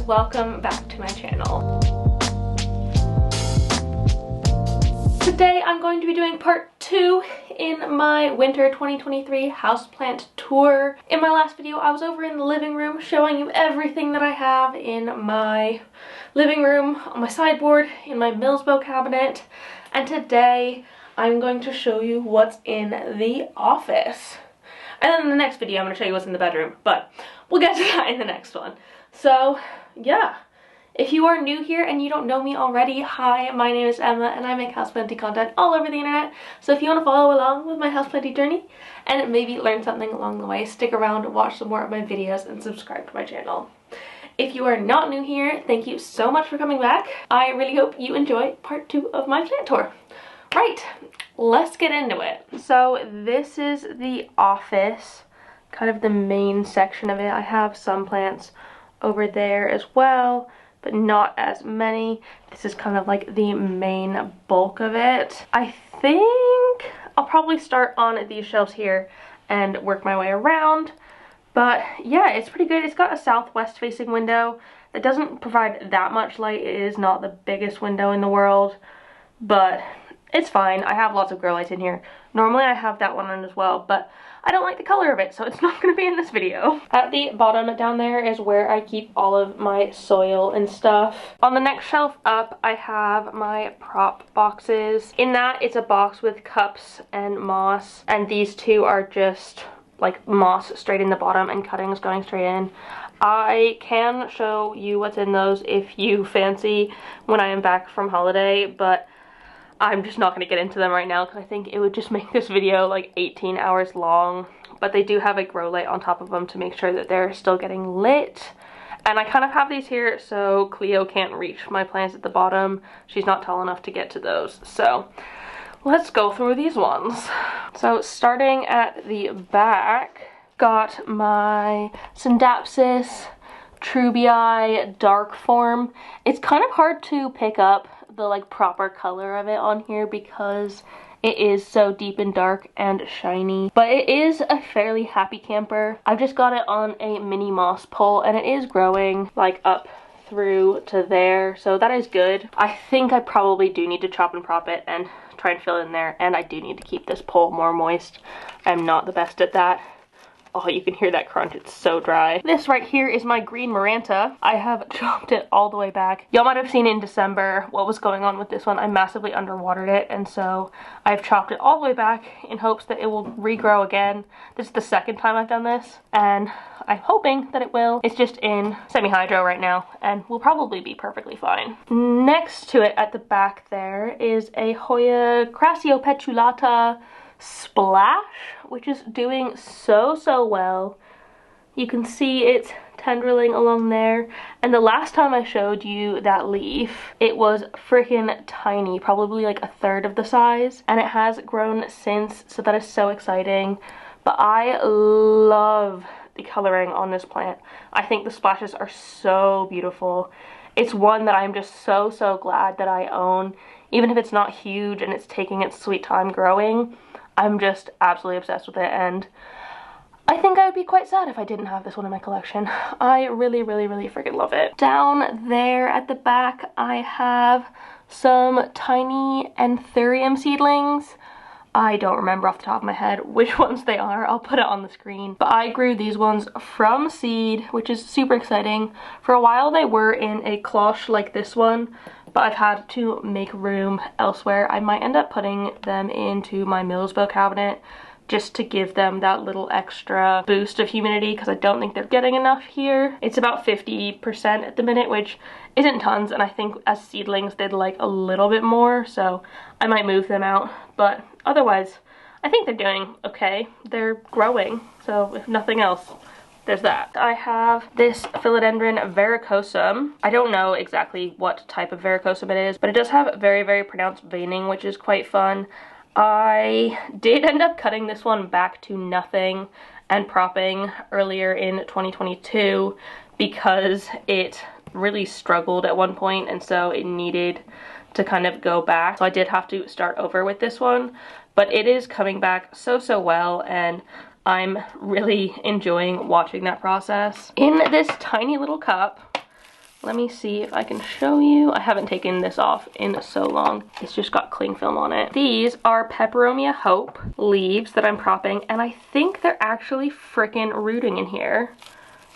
welcome back to my channel. Today I'm going to be doing part 2 in my winter 2023 houseplant tour. In my last video I was over in the living room showing you everything that I have in my living room, on my sideboard, in my Millsbo cabinet, and today I'm going to show you what's in the office. And then in the next video I'm going to show you what's in the bedroom, but we'll get to that in the next one. So yeah, if you are new here and you don't know me already, hi, my name is Emma and I make houseplanty content all over the internet. So if you want to follow along with my houseplanty journey and maybe learn something along the way, stick around, watch some more of my videos, and subscribe to my channel. If you are not new here, thank you so much for coming back. I really hope you enjoy part 2 of my plant tour. Right, let's get into it. So this is the office, kind of the main section of it. I have some plants over there as well, but not as many. This is kind of like the main bulk of it. I think I'll probably start on these shelves here and work my way around. But yeah, it's pretty good. It's got a southwest facing window that doesn't provide that much light. It is not the biggest window in the world, but it's fine. I have lots of grow lights in here. Normally I have that one on as well, but I don't like the color of it, so it's not going to be in this video. At the bottom down there is where I keep all of my soil and stuff. On the next shelf up, I have my prop boxes. In that, it's a box with cups and moss, and these two are just like moss straight in the bottom and cuttings going straight in. I can show you what's in those if you fancy when I am back from holiday, but I'm just not going to get into them right now because I think it would just make this video like 18 hours long. But they do have a grow light on top of them to make sure that they're still getting lit. And I kind of have these here so Cleo can't reach my plants at the bottom. She's not tall enough to get to those. So let's go through these ones. So starting at the back, got my Syndapsis Trubii dark form. It's kind of hard to pick up the like proper color of it on here because it is so deep and dark and shiny, but it is a fairly happy camper. I've just got it on a mini moss pole and it is growing like up through to there, so that is good. I think I probably do need to chop and prop it and try and fill in there, and I do need to keep this pole more moist. I'm not the best at that. Oh, you can hear that crunch, it's so dry. This right here is my green Maranta. I have chopped it all the way back. Y'all might have seen in December what was going on with this one. I massively underwatered it, and so I've chopped it all the way back in hopes that it will regrow again. This is the second time I've done this, and I'm hoping that it will. It's just in semi-hydro right now, and will probably be perfectly fine. Next to it at the back there is a Hoya Crassiopeculata Splash, which is doing so well. You can see it's tendriling along there, and the last time I showed you that leaf it was freaking tiny, probably like a third of the size, and it has grown since, so that is so exciting. But I love the coloring on this plant. I think the splashes are so beautiful. It's one that I'm just so glad that I own, even if it's not huge and it's taking its sweet time growing. I'm just absolutely obsessed with it, and I think I would be quite sad if I didn't have this one in my collection. I really freaking love it. Down there at the back, I have some tiny Anthurium seedlings. I don't remember off the top of my head which ones they are. I'll put it on the screen. But I grew these ones from seed, which is super exciting. For a while they were in a cloche like this one, but I've had to make room elsewhere. I might end up putting them into my Millsbo cabinet just to give them that little extra boost of humidity because I don't think they're getting enough here. It's about 50% at the minute, which isn't tons, and I think as seedlings they'd like a little bit more, so I might move them out. But otherwise, I think they're doing okay. They're growing, so if nothing else, there's that. I have this Philodendron verrucosum. I don't know exactly what type of verrucosum it is, but it does have very pronounced veining, which is quite fun. I did end up cutting this one back to nothing and propping earlier in 2022 because it really struggled at one point, and so it needed to kind of go back. So I did have to start over with this one, but it is coming back so well, and I'm really enjoying watching that process. In this tiny little cup, Let me see if I can show you. I haven't taken this off in so long. It's just got cling film on it. These are Peperomia Hope leaves that I'm propping, and I think they're actually freaking rooting in here.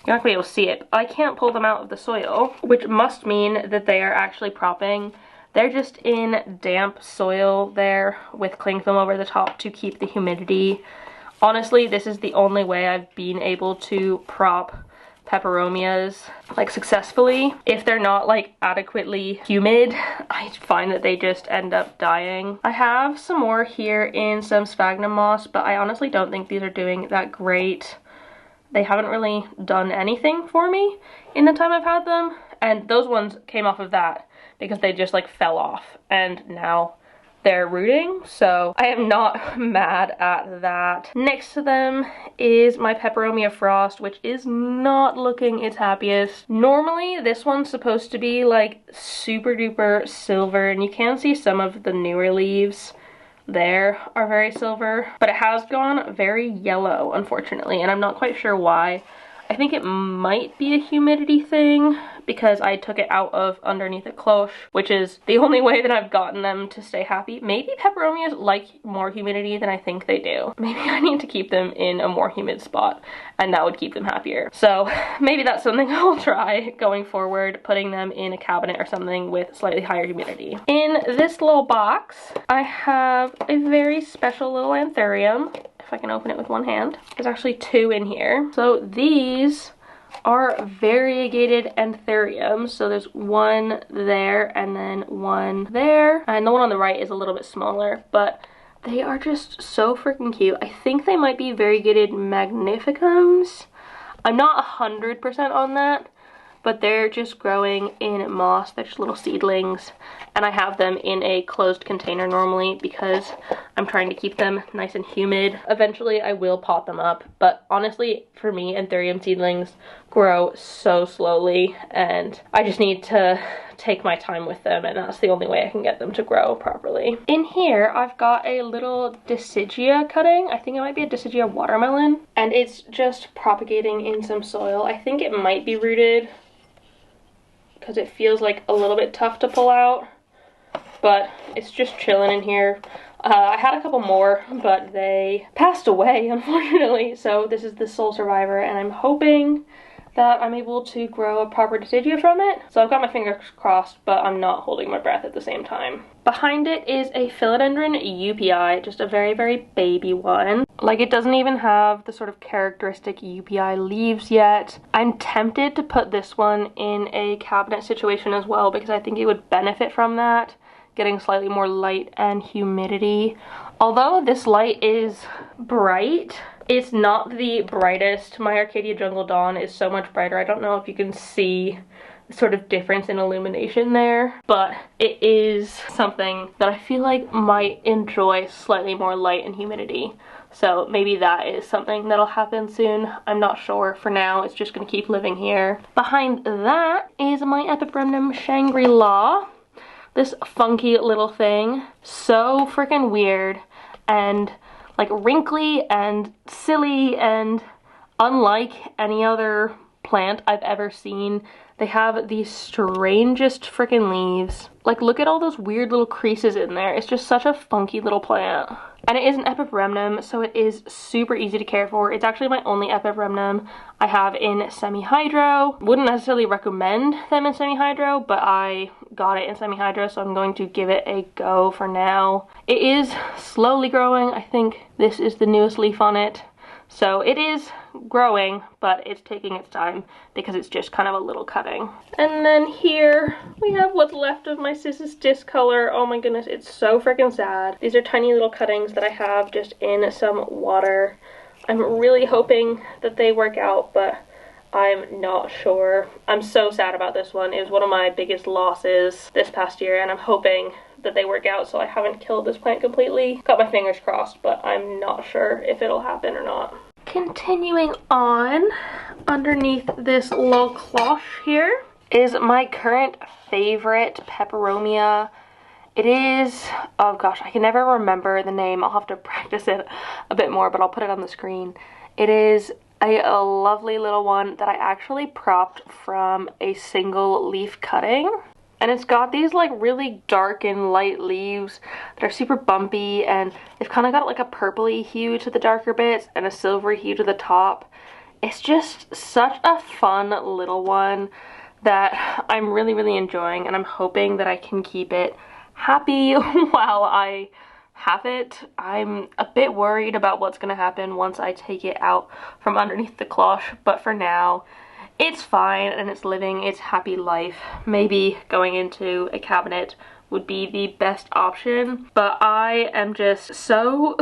You're not gonna be able to see it. I can't pull them out of the soil, which must mean that they are actually propping. They're just in damp soil there with cling film over the top to keep the humidity. Honestly, this is the only way I've been able to prop peperomias like successfully. If they're not like adequately humid, I find that they just end up dying. I have some more here in some sphagnum moss, but I honestly don't think these are doing that great. They haven't really done anything for me in the time I've had them, and those ones came off of that because they just like fell off, and now they're rooting, so I am not mad at that. Next to them is my Peperomia Frost, which is not looking its happiest. Normally, this one's supposed to be like super duper silver, and you can see some of the newer leaves there are very silver, but it has gone very yellow, unfortunately, and I'm not quite sure why. I think it might be a humidity thing because I took it out of underneath a cloche, which is the only way that I've gotten them to stay happy. Maybe peperomias like more humidity than I think they do. Maybe I need to keep them in a more humid spot and that would keep them happier. So maybe that's something I'll try going forward, putting them in a cabinet or something with slightly higher humidity. In this little box, I have a very special little anthurium. If I can open it with one hand. There's actually two in here. So these are variegated anthuriums. So there's one there and then one there. And the one on the right is a little bit smaller, but they are just so freaking cute. I think they might be variegated magnificums. I'm not 100% on that, but they're just growing in moss. They're just little seedlings, and I have them in a closed container normally because I'm trying to keep them nice and humid. Eventually I will pot them up, but honestly for me anthurium seedlings grow so slowly and I just need to take my time with them, and that's the only way I can get them to grow properly. In here I've got a little Decidia cutting. I think it might be a Decidia watermelon, and it's just propagating in some soil. I think it might be rooted because it feels like a little bit tough to pull out, but it's just chilling in here. I had a couple more, but they passed away, unfortunately, so this is the sole survivor, and I'm hoping that I'm able to grow a proper Decidia from it. So I've got my fingers crossed, but I'm not holding my breath at the same time. Behind it is a philodendron UPI, just a very, very baby one. Like, it doesn't even have the sort of characteristic UPI leaves yet. I'm tempted to put this one in a cabinet situation as well because I think it would benefit from that, getting slightly more light and humidity. Although this light is bright, it's not the brightest. My Arcadia Jungle Dawn is so much brighter. I don't know if you can see the sort of difference in illumination there, but it is something that I feel like might enjoy slightly more light and humidity. So maybe that is something that'll happen soon. I'm not sure. For now, it's just gonna keep living here. Behind that is my Epipremnum Shangri-La. This funky little thing. So freaking weird and like wrinkly and silly and unlike any other plant I've ever seen. They have the strangest freaking leaves. Like, look at all those weird little creases in there. It's just such a funky little plant. And it is an epipremnum, so it is super easy to care for. It's actually my only epipremnum I have in semi-hydro. Wouldn't necessarily recommend them in semi-hydro, but I got it in semi-hydro, so I'm going to give it a go for now. It is slowly growing. I think this is the newest leaf on it. So it is growing, but it's taking its time because it's just kind of a little cutting. And then here we have what's left of my Sis's Discolor. Oh my goodness, it's so freaking sad. These are tiny little cuttings that I have just in some water. I'm really hoping that they work out, but I'm not sure. I'm so sad about this one. It was one of my biggest losses this past year, and I'm hoping that they work out so I haven't killed this plant completely. Got my fingers crossed, but I'm not sure if it'll happen or not. Continuing on, underneath this little cloche here is my current favorite peperomia. It is, oh gosh, I can never remember the name. I'll have to practice it a bit more, but I'll put it on the screen. It is a lovely little one that I actually propped from a single leaf cutting. And it's got these like really dark and light leaves that are super bumpy, and they've kind of got like a purpley hue to the darker bits and a silvery hue to the top. It's just such a fun little one that I'm really enjoying, and I'm hoping that I can keep it happy while I have it. I'm a bit worried about what's going to happen once I take it out from underneath the cloche, but for now it's fine and it's living its happy life. Maybe going into a cabinet would be the best option, but I am just so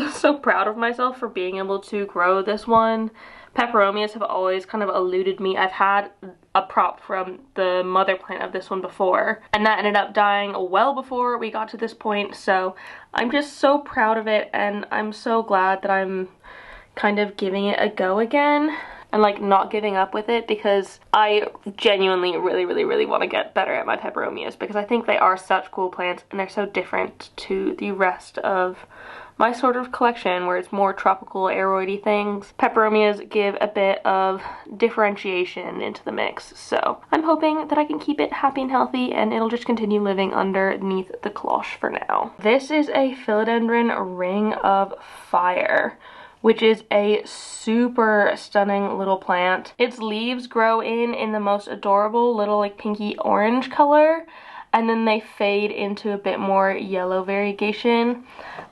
proud of myself for being able to grow this one. Peperomias have always kind of eluded me. I've had a prop from the mother plant of this one before, and that ended up dying well before we got to this point, so I'm just so proud of it, and I'm so glad that I'm kind of giving it a go again and like not giving up with it, because I genuinely really want to get better at my peperomias, because I think they are such cool plants and they're so different to the rest of my sort of collection where it's more tropical aeroidy things. Peperomias give a bit of differentiation into the mix, so I'm hoping that I can keep it happy and healthy and it'll just continue living underneath the cloche for now. This is a philodendron ring of fire, which is a super stunning little plant. Its leaves grow in the most adorable little like pinky orange color, and then they fade into a bit more yellow variegation.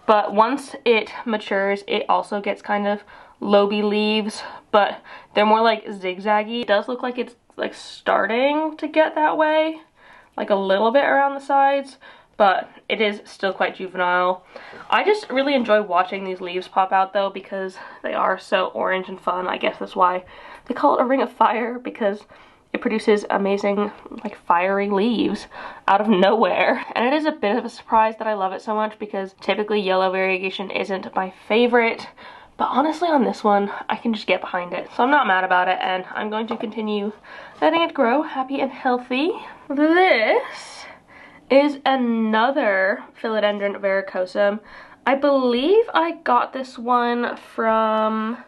But once it matures, it also gets kind of loby leaves, but they're more like zigzaggy. It does look like it's like starting to get that way, like a little bit around the sides, but it is still quite juvenile. I just really enjoy watching these leaves pop out though, because they are so orange and fun. I guess that's why they call it a ring of fire, because it produces amazing like fiery leaves out of nowhere. And it is a bit of a surprise that I love it so much, because typically yellow variegation isn't my favorite, but honestly on this one I can just get behind it, so I'm not mad about it, and I'm going to continue letting it grow happy and healthy. This is another philodendron verrucosum. I believe I got this one from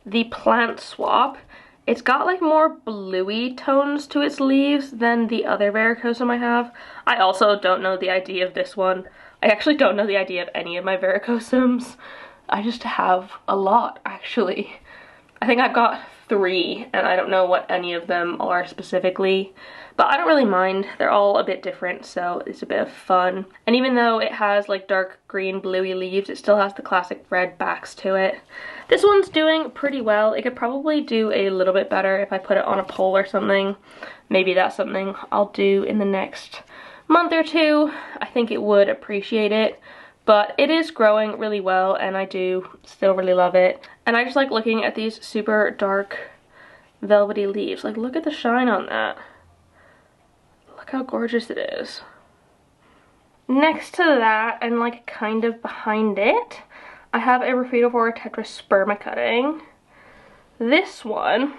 the plant swap. It's got like more bluey tones to its leaves than the other verrucosum I have. I also don't know the ID of this one. I actually don't know the ID of any of my verrucosums. I just have a lot, actually. I think I've got 3, and I don't know what any of them are specifically, but I don't really mind. They're all a bit different, so it's a bit of fun. And even though it has like dark green bluey leaves, it still has the classic red backs to it. This one's doing pretty well. It could probably do a little bit better if I put it on a pole or something. Maybe that's something I'll do in the next month or 2. I think it would appreciate it. But it is growing really well, and I do still really love it. And I just like looking at these super dark velvety leaves. Like, look at the shine on that. Look how gorgeous it is. Next to that, and like kind of behind it, I have a Rhaphidophora tetrasperma cutting. This one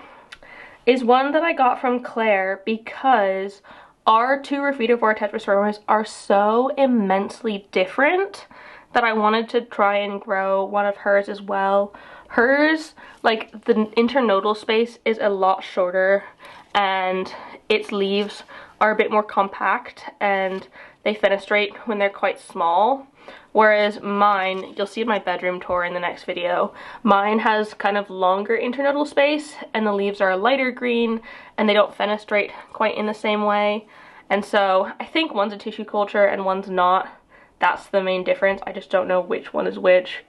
is one that I got from Claire because our 2 Rhaphidophora tetraspermas are so immensely different that I wanted to try and grow one of hers as well. Hers, like the internodal space is a lot shorter, and its leaves are a bit more compact and they fenestrate when they're quite small. Whereas mine, you'll see in my bedroom tour in the next video, mine has kind of longer internodal space and the leaves are a lighter green and they don't fenestrate quite in the same way. And so I think one's a tissue culture and one's not. That's the main difference. I just don't know which one is which.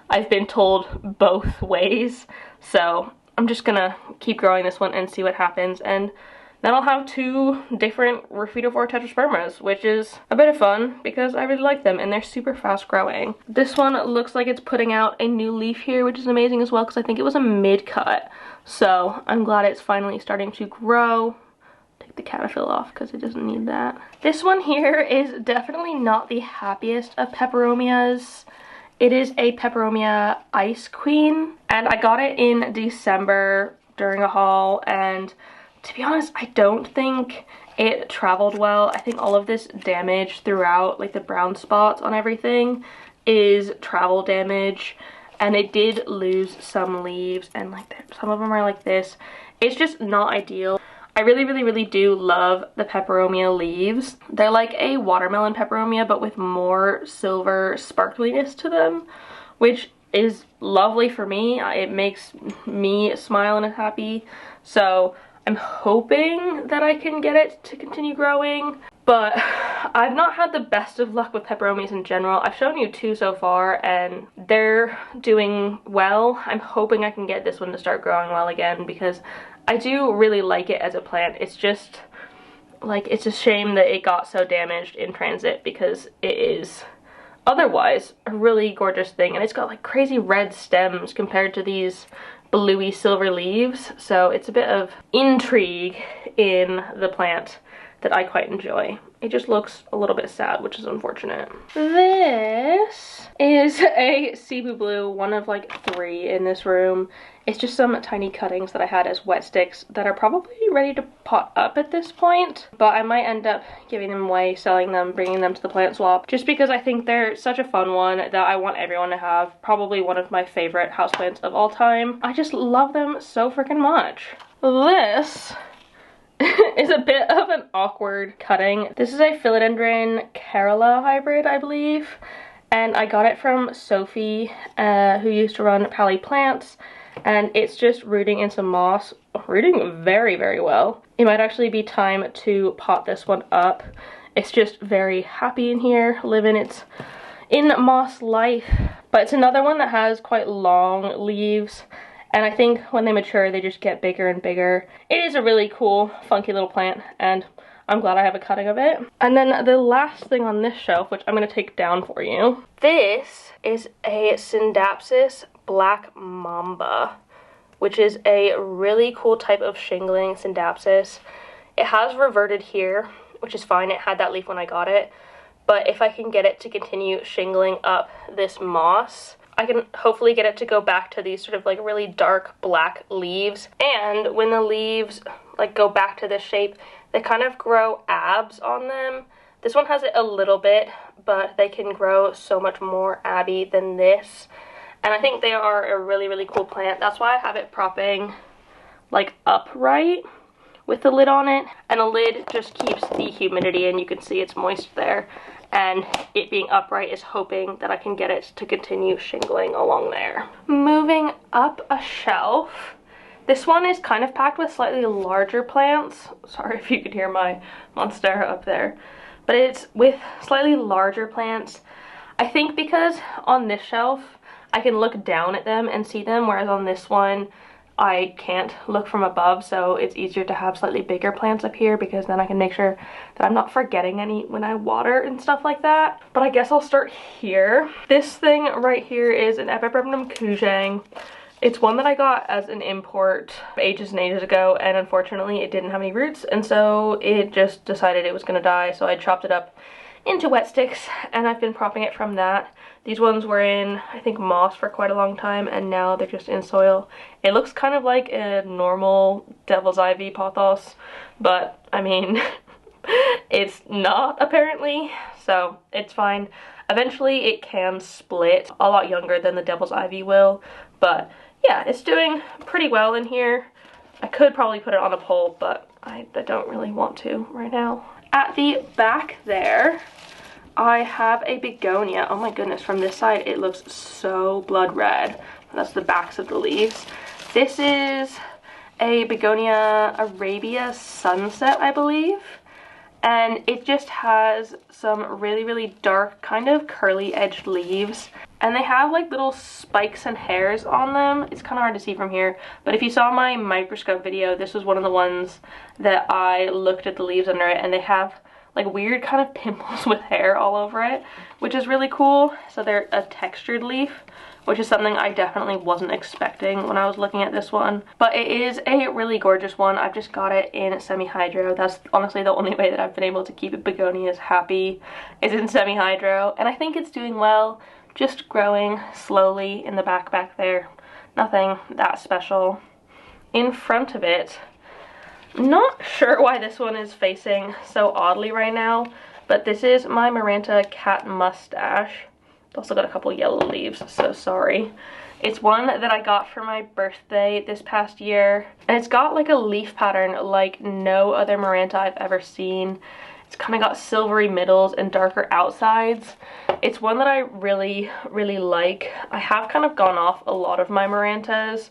I've been told both ways, so I'm just gonna keep growing this one and see what happens, and then I'll have 2 different Rhaphidophora tetraspermas, which is a bit of fun because I really like them and they're super fast growing. This one looks like it's putting out a new leaf here, which is amazing as well, because I think it was a mid-cut, so I'm glad it's finally starting to grow. Take the caterpillar off because it doesn't need that. This one here is definitely not the happiest of peperomias. It is a Peperomia Ice Queen, and I got it in December during a haul, and to be honest, I don't think it traveled well. I think all of this damage throughout, like the brown spots on everything, is travel damage, and it did lose some leaves, and like some of them are like this. It's just not ideal. I really do love the peperomia leaves. They're like a watermelon peperomia, but with more silver sparkliness to them, which is lovely for me. It makes me smile and is happy. So I'm hoping that I can get it to continue growing. But I've not had the best of luck with peperomias in general. I've shown you 2 so far and they're doing well. I'm hoping I can get this one to start growing well again, because I do really like it as a plant. It's just like, it's a shame that it got so damaged in transit, because it is otherwise a really gorgeous thing, and it's got like crazy red stems compared to these bluey silver leaves. So it's a bit of intrigue in the plant that I quite enjoy. It just looks a little bit sad, which is unfortunate. This is a Cebu Blue, one of like 3 in this room. It's just some tiny cuttings that I had as wet sticks that are probably ready to pot up at this point, but I might end up giving them away, selling them, bringing them to the plant swap, just because I think they're such a fun one that I want everyone to have. Probably one of my favorite houseplants of all time. I just love them so freaking much. This is a bit of an awkward cutting. This is a Philodendron Kerala hybrid, I believe, and I got it from Sophie, who used to run Pally Plants, and it's just rooting in some moss, rooting very well. It might actually be time to pot this one up. It's just very happy in here, living its in moss life, but it's another one that has quite long leaves. And I think when they mature, they just get bigger and bigger. It is a really cool, funky little plant, and I'm glad I have a cutting of it. And then the last thing on this shelf, which I'm going to take down for you. This is a Syndapsis Black Mamba, which is a really cool type of shingling Syndapsis. It has reverted here, which is fine. It had that leaf when I got it. But if I can get it to continue shingling up this moss, I can hopefully get it to go back to these sort of like really dark black leaves. And when the leaves like go back to this shape, they kind of grow abs on them. This one has it a little bit, but they can grow so much more abby than this. And I think they are a really cool plant. That's why I have it propping like upright with the lid on it. And the lid just keeps the humidity in. You can see it's moist there. And it being upright is hoping that I can get it to continue shingling along there. Moving up a shelf, this one is kind of packed with slightly larger plants. Sorry if you could hear my monstera up there. But it's with slightly larger plants. I think because on this shelf, I can look down at them and see them, whereas on this one, I can't look from above, so it's easier to have slightly bigger plants up here, because then I can make sure that I'm not forgetting any when I water and stuff like that. But I guess I'll start here. This thing right here is an Epipremnum Kujang. It's one that I got as an import ages and ages ago, and unfortunately it didn't have any roots, and so it just decided it was gonna die, so I chopped it up into wet sticks, and I've been propping it from that. These ones were in, I think, moss for quite a long time, and now they're just in soil. It looks kind of like a normal devil's ivy pothos, but I mean, it's not apparently, so it's fine. Eventually it can split a lot younger than the devil's ivy will, but yeah, it's doing pretty well in here. I could probably put it on a pole, but I don't really want to right now. At the back there, I have a begonia. Oh my goodness, from this side it looks so blood red. That's the backs of the leaves. This is a begonia Arabia Sunset, I believe. And it just has some really dark, kind of curly edged leaves. And they have like little spikes and hairs on them. It's kind of hard to see from here, but if you saw my microscope video, this was one of the ones that I looked at the leaves under it, and they have like weird kind of pimples with hair all over it, which is really cool. So they're a textured leaf, which is something I definitely wasn't expecting when I was looking at this one. But it is a really gorgeous one. I've just got it in semi-hydro. That's honestly the only way that I've been able to keep begonias happy, is in semi-hydro. And I think it's doing well, just growing slowly in the back there. Nothing that special. In front of it, not sure why this one is facing so oddly right now, but this is my Maranta Cat Mustache. It's also got a couple yellow leaves, so sorry. It's one that I got for my birthday this past year, and it's got like a leaf pattern like no other Maranta I've ever seen. It's kind of got silvery middles and darker outsides. It's one that I really, really like. I have kind of gone off a lot of my Marantas,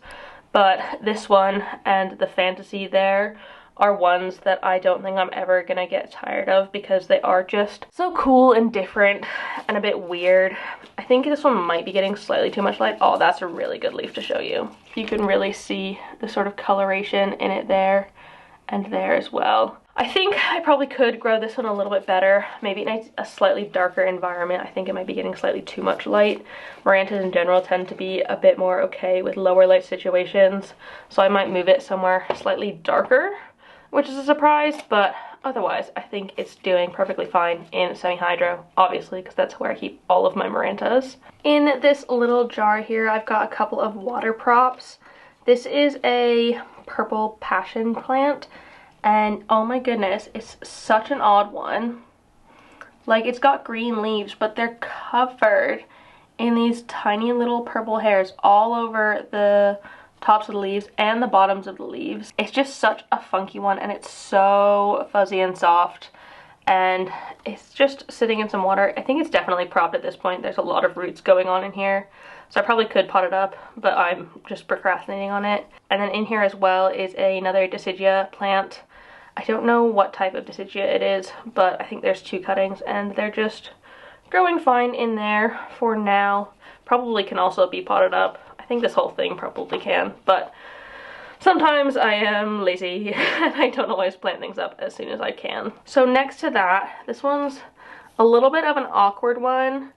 but this one and the Fantasy there are ones that I don't think I'm ever gonna get tired of because they are just so cool and different and a bit weird. I think this one might be getting slightly too much light. Oh, that's a really good leaf to show you. You can really see the sort of coloration in it there and there as well. I think I probably could grow this one a little bit better, maybe in a slightly darker environment. I think it might be getting slightly too much light. Marantas in general tend to be a bit more okay with lower light situations, so I might move it somewhere slightly darker, which is a surprise, but otherwise I think it's doing perfectly fine in semi-hydro, obviously, because that's where I keep all of my Marantas. In this little jar here, I've got a couple of water props. This is a purple passion plant, and oh my goodness, it's such an odd one. Like, it's got green leaves, but they're covered in these tiny little purple hairs all over the tops of the leaves and the bottoms of the leaves. It's just such a funky one, and it's so fuzzy and soft, and it's just sitting in some water. I think it's definitely propped at this point. There's a lot of roots going on in here, so I probably could pot it up, but I'm just procrastinating on it. And then in here as well is another Deciduea plant. I don't know what type of Deciduea it is, but I think there's 2 cuttings, and they're just growing fine in there for now. Probably can also be potted up. I think this whole thing probably can, but sometimes I am lazy and I don't always plant things up as soon as I can. So next to that, this one's a little bit of an awkward one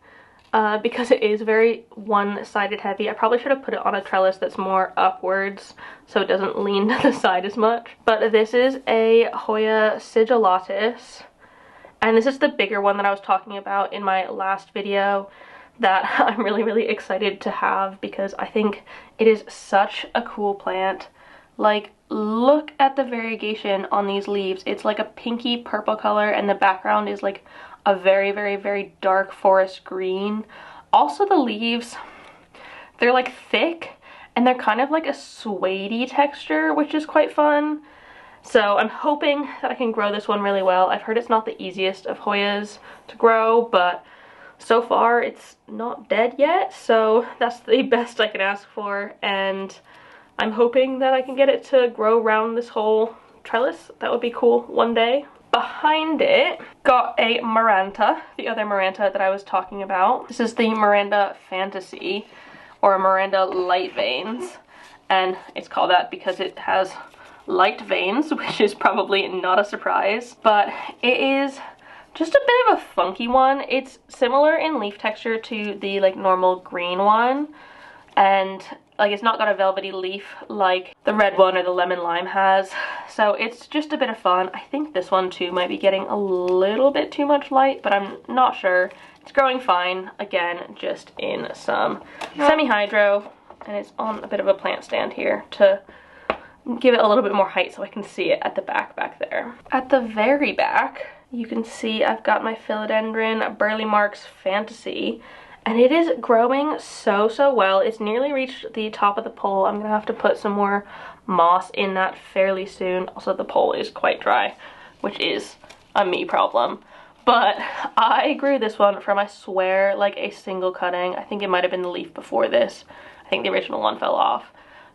because it is very one-sided heavy. I probably should have put it on a trellis that's more upwards so it doesn't lean to the side as much. But this is a Hoya sigillatus, and this is the bigger one that I was talking about in my last video that I'm really, really excited to have because I think it is such a cool plant. Like, look at the variegation on these leaves. It's like a pinky purple color, and the background is like a very, very, very dark forest green. Also, the leaves, they're like thick, and they're kind of like a suede-y texture, which is quite fun. So I'm hoping that I can grow this one really well. I've heard it's not the easiest of Hoyas to grow, but so far it's not dead yet, so that's the best I can ask for, and I'm hoping that I can get it to grow around this whole trellis. That would be cool one day. Behind it, got a Maranta, the other Maranta that I was talking about. This is the Maranta Fantasy, or Maranta Light Veins, and it's called that because it has light veins, which is probably not a surprise, but it is just a bit of a funky one. It's similar in leaf texture to the like normal green one, and like it's not got a velvety leaf like the red one or the lemon lime has, so it's just a bit of fun. I think this one too might be getting a little bit too much light, but I'm not sure. It's growing fine, again, just in some semi-hydro, and it's on a bit of a plant stand here to give it a little bit more height so I can see it at the back there. At the very back, you can see I've got my Philodendron Burley Marks Fantasy, and it is growing so well. It's nearly reached the top of the pole. I'm gonna have to put some more moss in that fairly soon. Also, the pole is quite dry, which is a me problem. But I grew this one from, I swear, like a single cutting. I think it might have been the leaf before this. I think the original one fell off.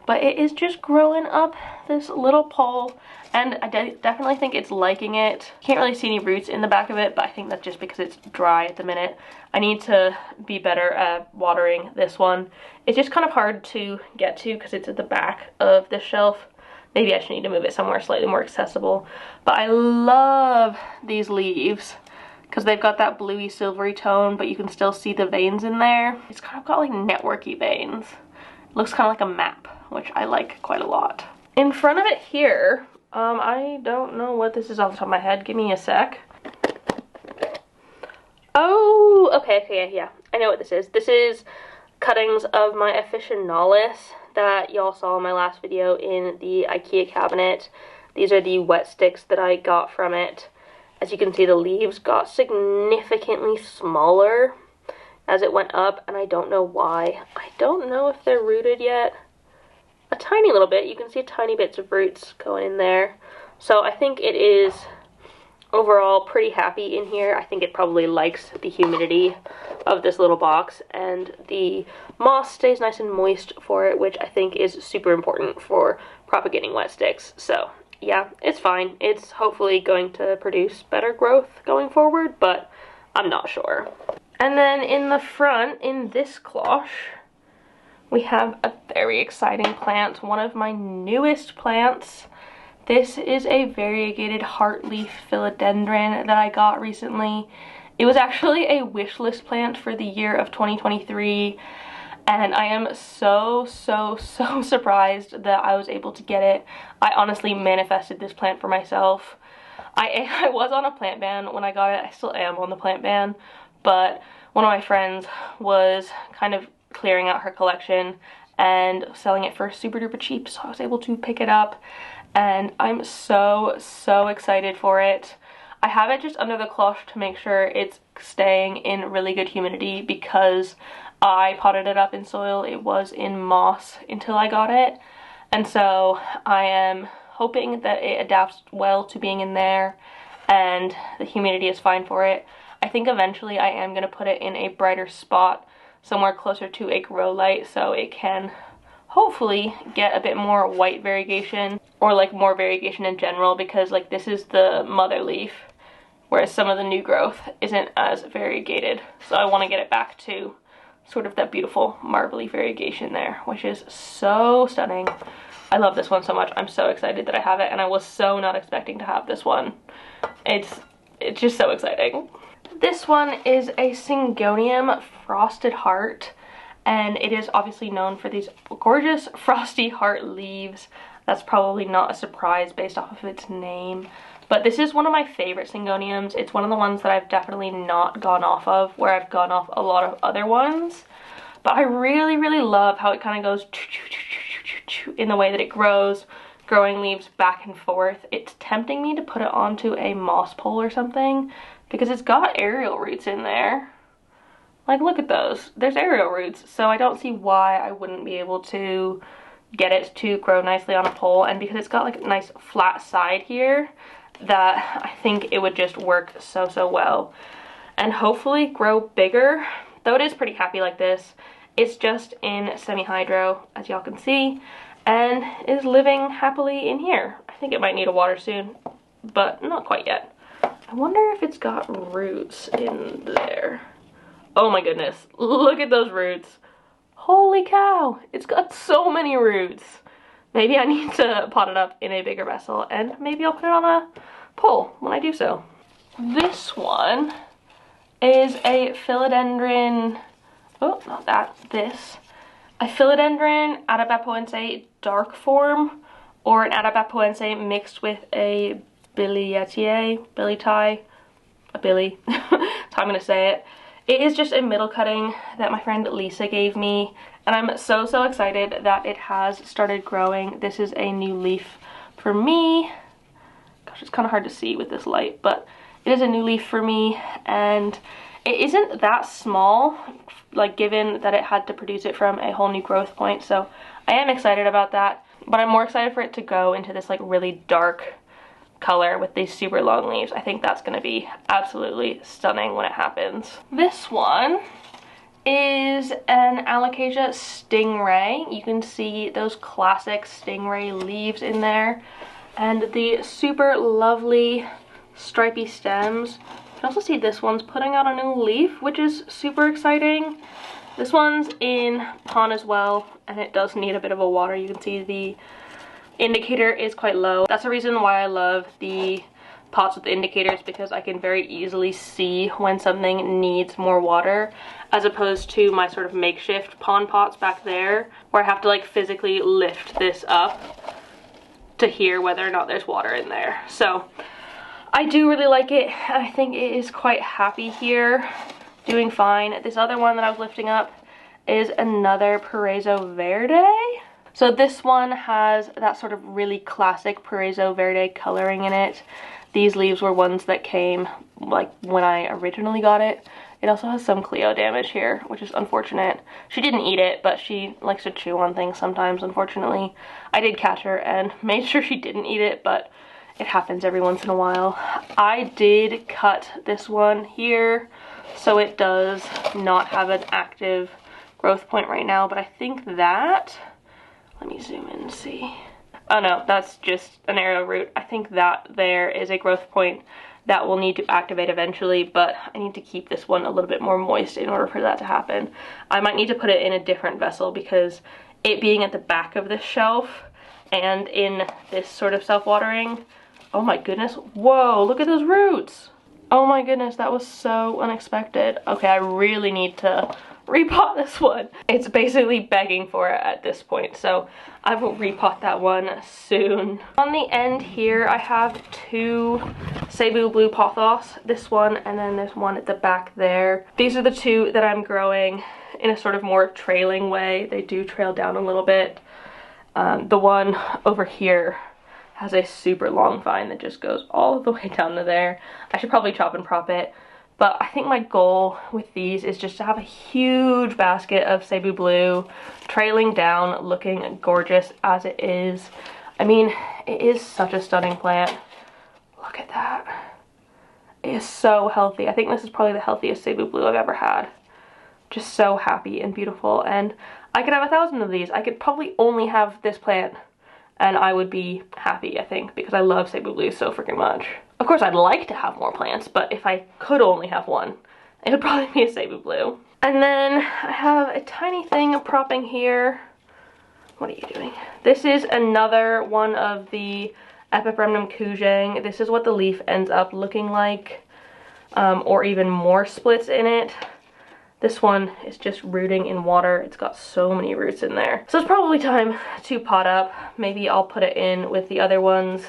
But it is just growing up this little pole, and I definitely think it's liking it. Can't really see any roots in the back of it, but I think that's just because it's dry at the minute. I need to be better at watering this one. It's just kind of hard to get to because it's at the back of the shelf. Maybe I should need to move it somewhere slightly more accessible. But I love these leaves because they've got that bluey silvery tone, but you can still see the veins in there. It's kind of got like networky veins. It looks kind of like a map, which I like quite a lot. In front of it here, I don't know what this is off the top of my head. Give me a sec. Oh, okay, yeah. I know what this is. This is cuttings of my Officinalis that y'all saw in my last video in the IKEA cabinet. These are the wet sticks that I got from it. As you can see, the leaves got significantly smaller as it went up, and I don't know why. I don't know if they're rooted yet. A tiny little bit. You can see tiny bits of roots going in there. So I think it is overall pretty happy in here. I think it probably likes the humidity of this little box, and the moss stays nice and moist for it, which I think is super important for propagating wet sticks. So yeah, it's fine. It's hopefully going to produce better growth going forward, but I'm not sure. And then in the front, in this cloche, we have a very exciting plant, one of my newest plants. This is a variegated heartleaf philodendron that I got recently. It was actually a wish list plant for the year of 2023, and I am so surprised that I was able to get it. I honestly manifested this plant for myself. I was on a plant ban when I got it. I still am on the plant ban, but one of my friends was kind of clearing out her collection and selling it for super duper cheap, so I was able to pick it up, and I'm so excited for it. I have it just under the cloche to make sure it's staying in really good humidity because I potted it up in soil. It was in moss until I got it, and so I am hoping that it adapts well to being in there and the humidity is fine for it. I think eventually I am going to put it in a brighter spot somewhere closer to a grow light so it can hopefully get a bit more white variegation, or like more variegation in general, because like this is the mother leaf, whereas some of the new growth isn't as variegated. So I want to get it back to sort of that beautiful marbly variegation there, which is so stunning. I love this one so much. I'm so excited that I have it, and I was so not expecting to have this one. It's just so exciting. This one is a Syngonium frosted heart, and it is obviously known for these gorgeous frosty heart leaves. That's probably not a surprise based off of its name, but this is one of my favorite Syngoniums. It's one of the ones that I've definitely not gone off of, where I've gone off a lot of other ones. But I really love how it kind of goes in the way that it grows, growing leaves back and forth. It's tempting me to put it onto a moss pole or something because it's got aerial roots in there. Like, look at those. There's aerial roots, so I don't see why I wouldn't be able to get it to grow nicely on a pole. And because it's got like a nice flat side here, that I think it would just work so well. And hopefully grow bigger, though it is pretty happy like this. It's just in semi-hydro, as y'all can see, and is living happily in here. I think it might need a water soon, but not quite yet. I wonder if it's got roots in there. Oh my goodness, look at those roots. Holy cow, it's got so many roots. Maybe I need to pot it up in a bigger vessel, and maybe I'll put it on a pole when I do so. This one is a philodendron, oh, not that, this. A philodendron Atabapoense dark form, or an Atabapoense mixed with a Billietiae, a Billy, that's how I'm going to say it. It is just a middle cutting that my friend Lisa gave me, and I'm so excited that it has started growing. This is a new leaf for me. Gosh, it's kind of hard to see with this light, but it is a new leaf for me, and it isn't that small, like given that it had to produce it from a whole new growth point, so I am excited about that, but I'm more excited for it to go into this like really dark color with these super long leaves. I think that's going to be absolutely stunning when it happens. This one is an Alocasia stingray. You can see those classic stingray leaves in there, and the super lovely stripy stems. You can also see this one's putting out a new leaf, which is super exciting. This one's in pond as well, and it does need a bit of a water. You can see the indicator is quite low. That's the reason why I love the pots with the indicators, because I can very easily see when something needs more water, as opposed to my sort of makeshift pond pots back there, where I have to like physically lift this up to hear whether or not there's water in there. So I do really like it. I think it is quite happy here, doing fine. This other one that I was lifting up is another Paraiso Verde. So this one has that sort of really classic Paraiso Verde coloring in it. These leaves were ones that came like when I originally got it. It also has some Cleo damage here, which is unfortunate. She didn't eat it, but she likes to chew on things sometimes, unfortunately. I did catch her and made sure she didn't eat it, but it happens every once in a while. I did cut this one here, so it does not have an active growth point right now, but I think that, let me zoom in and see. Oh no, that's just an arrow root. I think that there is a growth point that will need to activate eventually, but I need to keep this one a little bit more moist in order for that to happen. I might need to put it in a different vessel because it being at the back of this shelf and in this sort of self-watering, oh my goodness, whoa, look at those roots. Oh my goodness, that was so unexpected. Okay, I really need to repot this one. It's basically begging for it at this point, so I will repot that one soon. On the end here, I have two Cebu Blue Pothos, this one, and then there's one at the back there. These are the two that I'm growing in a sort of more trailing way. They do trail down a little bit. The one over here has a super long vine that just goes all the way down to there. I should probably chop and prop it. But I think my goal with these is just to have a huge basket of Cebu Blue trailing down, looking gorgeous as it is. I mean, it is such a stunning plant. Look at that. It is so healthy. I think this is probably the healthiest Cebu Blue I've ever had. Just so happy and beautiful. And I could have 1,000 of these. I could probably only have this plant and I would be happy, I think, because I love Cebu Blue so freaking much. Of course, I'd like to have more plants, but if I could only have one, it would probably be a Cebu Blue. And then I have a tiny thing propping here. What are you doing? This is another one of the Epipremnum Kujang. This is what the leaf ends up looking like, or even more splits in it. This one is just rooting in water. It's got so many roots in there. So it's probably time to pot up. Maybe I'll put it in with the other ones,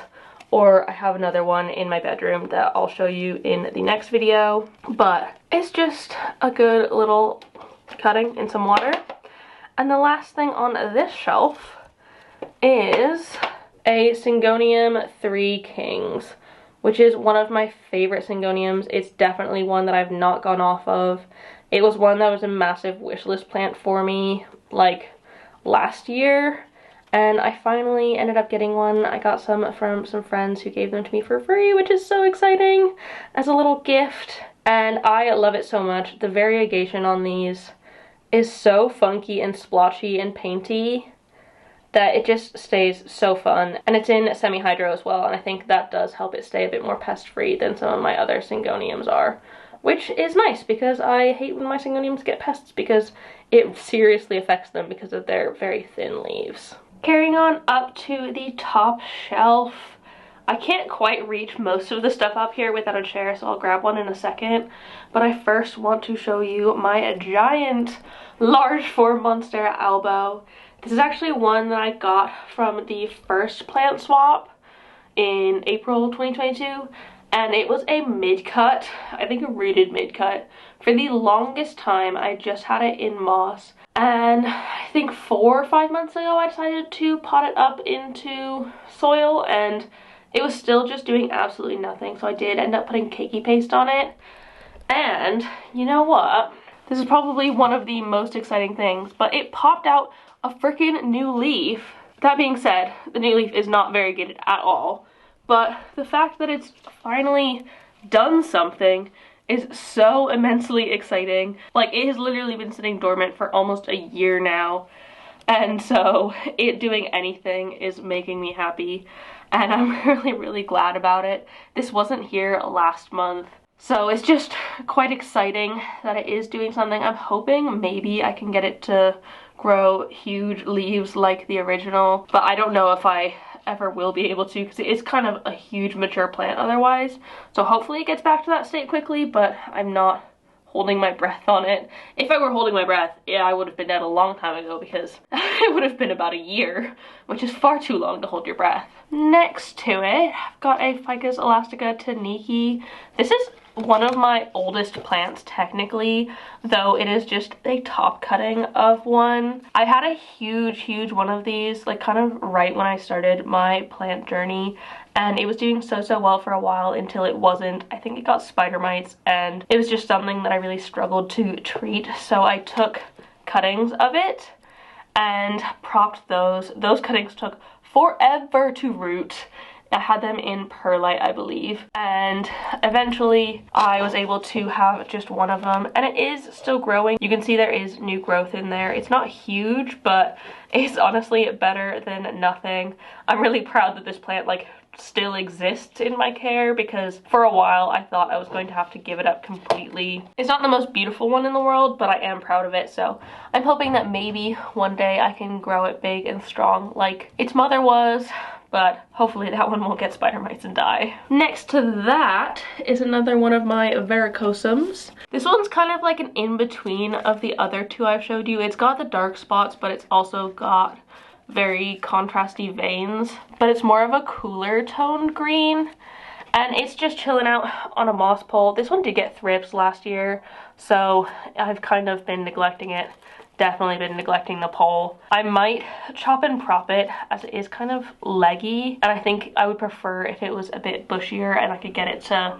or I have another one in my bedroom that I'll show you in the next video. But it's just a good little cutting in some water. And the last thing on this shelf is a Syngonium 3 Kings, which is one of my favorite Syngoniums. It's definitely one that I've not gone off of. It was one that was a massive wish list plant for me, like, last year, and I finally ended up getting one. I got some from some friends who gave them to me for free, which is so exciting, as a little gift, and I love it so much. The variegation on these is so funky and splotchy and painty that it just stays so fun, and it's in semi-hydro as well, and I think that does help it stay a bit more pest-free than some of my other Syngoniums are. Which is nice because I hate when my Syngoniums get pests because it seriously affects them because of their very thin leaves. Carrying on up to the top shelf. I can't quite reach most of the stuff up here without a chair, so I'll grab one in a second. But I first want to show you my giant large form Monstera albo. This is actually one that I got from the first plant swap in April 2022. And it was a mid-cut, I think a rooted mid-cut. For the longest time, I just had it in moss. And I think 4 or 5 months ago, I decided to pot it up into soil, and it was still just doing absolutely nothing. So I did end up putting cakey paste on it. And you know what? This is probably one of the most exciting things, but it popped out a freaking new leaf. That being said, the new leaf is not variegated at all. But the fact that it's finally done something is so immensely exciting. Like, it has literally been sitting dormant for almost a year now. And so it doing anything is making me happy. And I'm really, really glad about it. This wasn't here last month. So it's just quite exciting that it is doing something. I'm hoping maybe I can get it to grow huge leaves like the original. But I don't know if I ever will be able to, because it is kind of a huge mature plant otherwise. So hopefully it gets back to that state quickly, but I'm not holding my breath on it. If I were holding my breath, yeah, I would have been dead a long time ago, because it would have been about a year, which is far too long to hold your breath. Next to it, I've got a Ficus elastica Taniki. This is one of my oldest plants technically, though it is just a top cutting of one. I had a huge one of these like kind of right when I started my plant journey, and it was doing so well for a while until it wasn't. I think it got spider mites, and it was just something that I really struggled to treat, so I took cuttings of it and propped those. Those cuttings took forever to root. I had them in perlite, I believe, and eventually I was able to have just one of them, and it is still growing. You can see there is new growth in there. It's not huge, but it's honestly better than nothing. I'm really proud that this plant like still exists in my care, because for a while I thought I was going to have to give it up completely. It's not the most beautiful one in the world, but I am proud of it, so I'm hoping that maybe one day I can grow it big and strong like its mother was, but hopefully that one won't get spider mites and die. Next to that is another one of my varicosums. This one's kind of like an in-between of the other two I've showed you. It's got the dark spots, but it's also got very contrasty veins, but it's more of a cooler toned green, and it's just chilling out on a moss pole. This one did get thrips last year, so I've kind of been neglecting it. Definitely been neglecting the pole. I might chop and prop it, as it is kind of leggy, and I think I would prefer if it was a bit bushier and I could get it to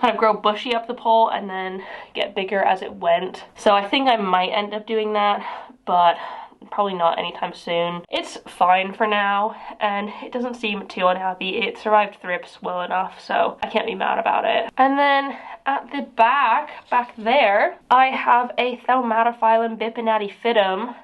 kind of grow bushy up the pole and then get bigger as it went. So I think I might end up doing that, but probably not anytime soon. It's fine for now, and it doesn't seem too unhappy. It survived thrips well enough, so I can't be mad about it. And then at the back there, I have a Thaumatophyllum bipinnatifidum,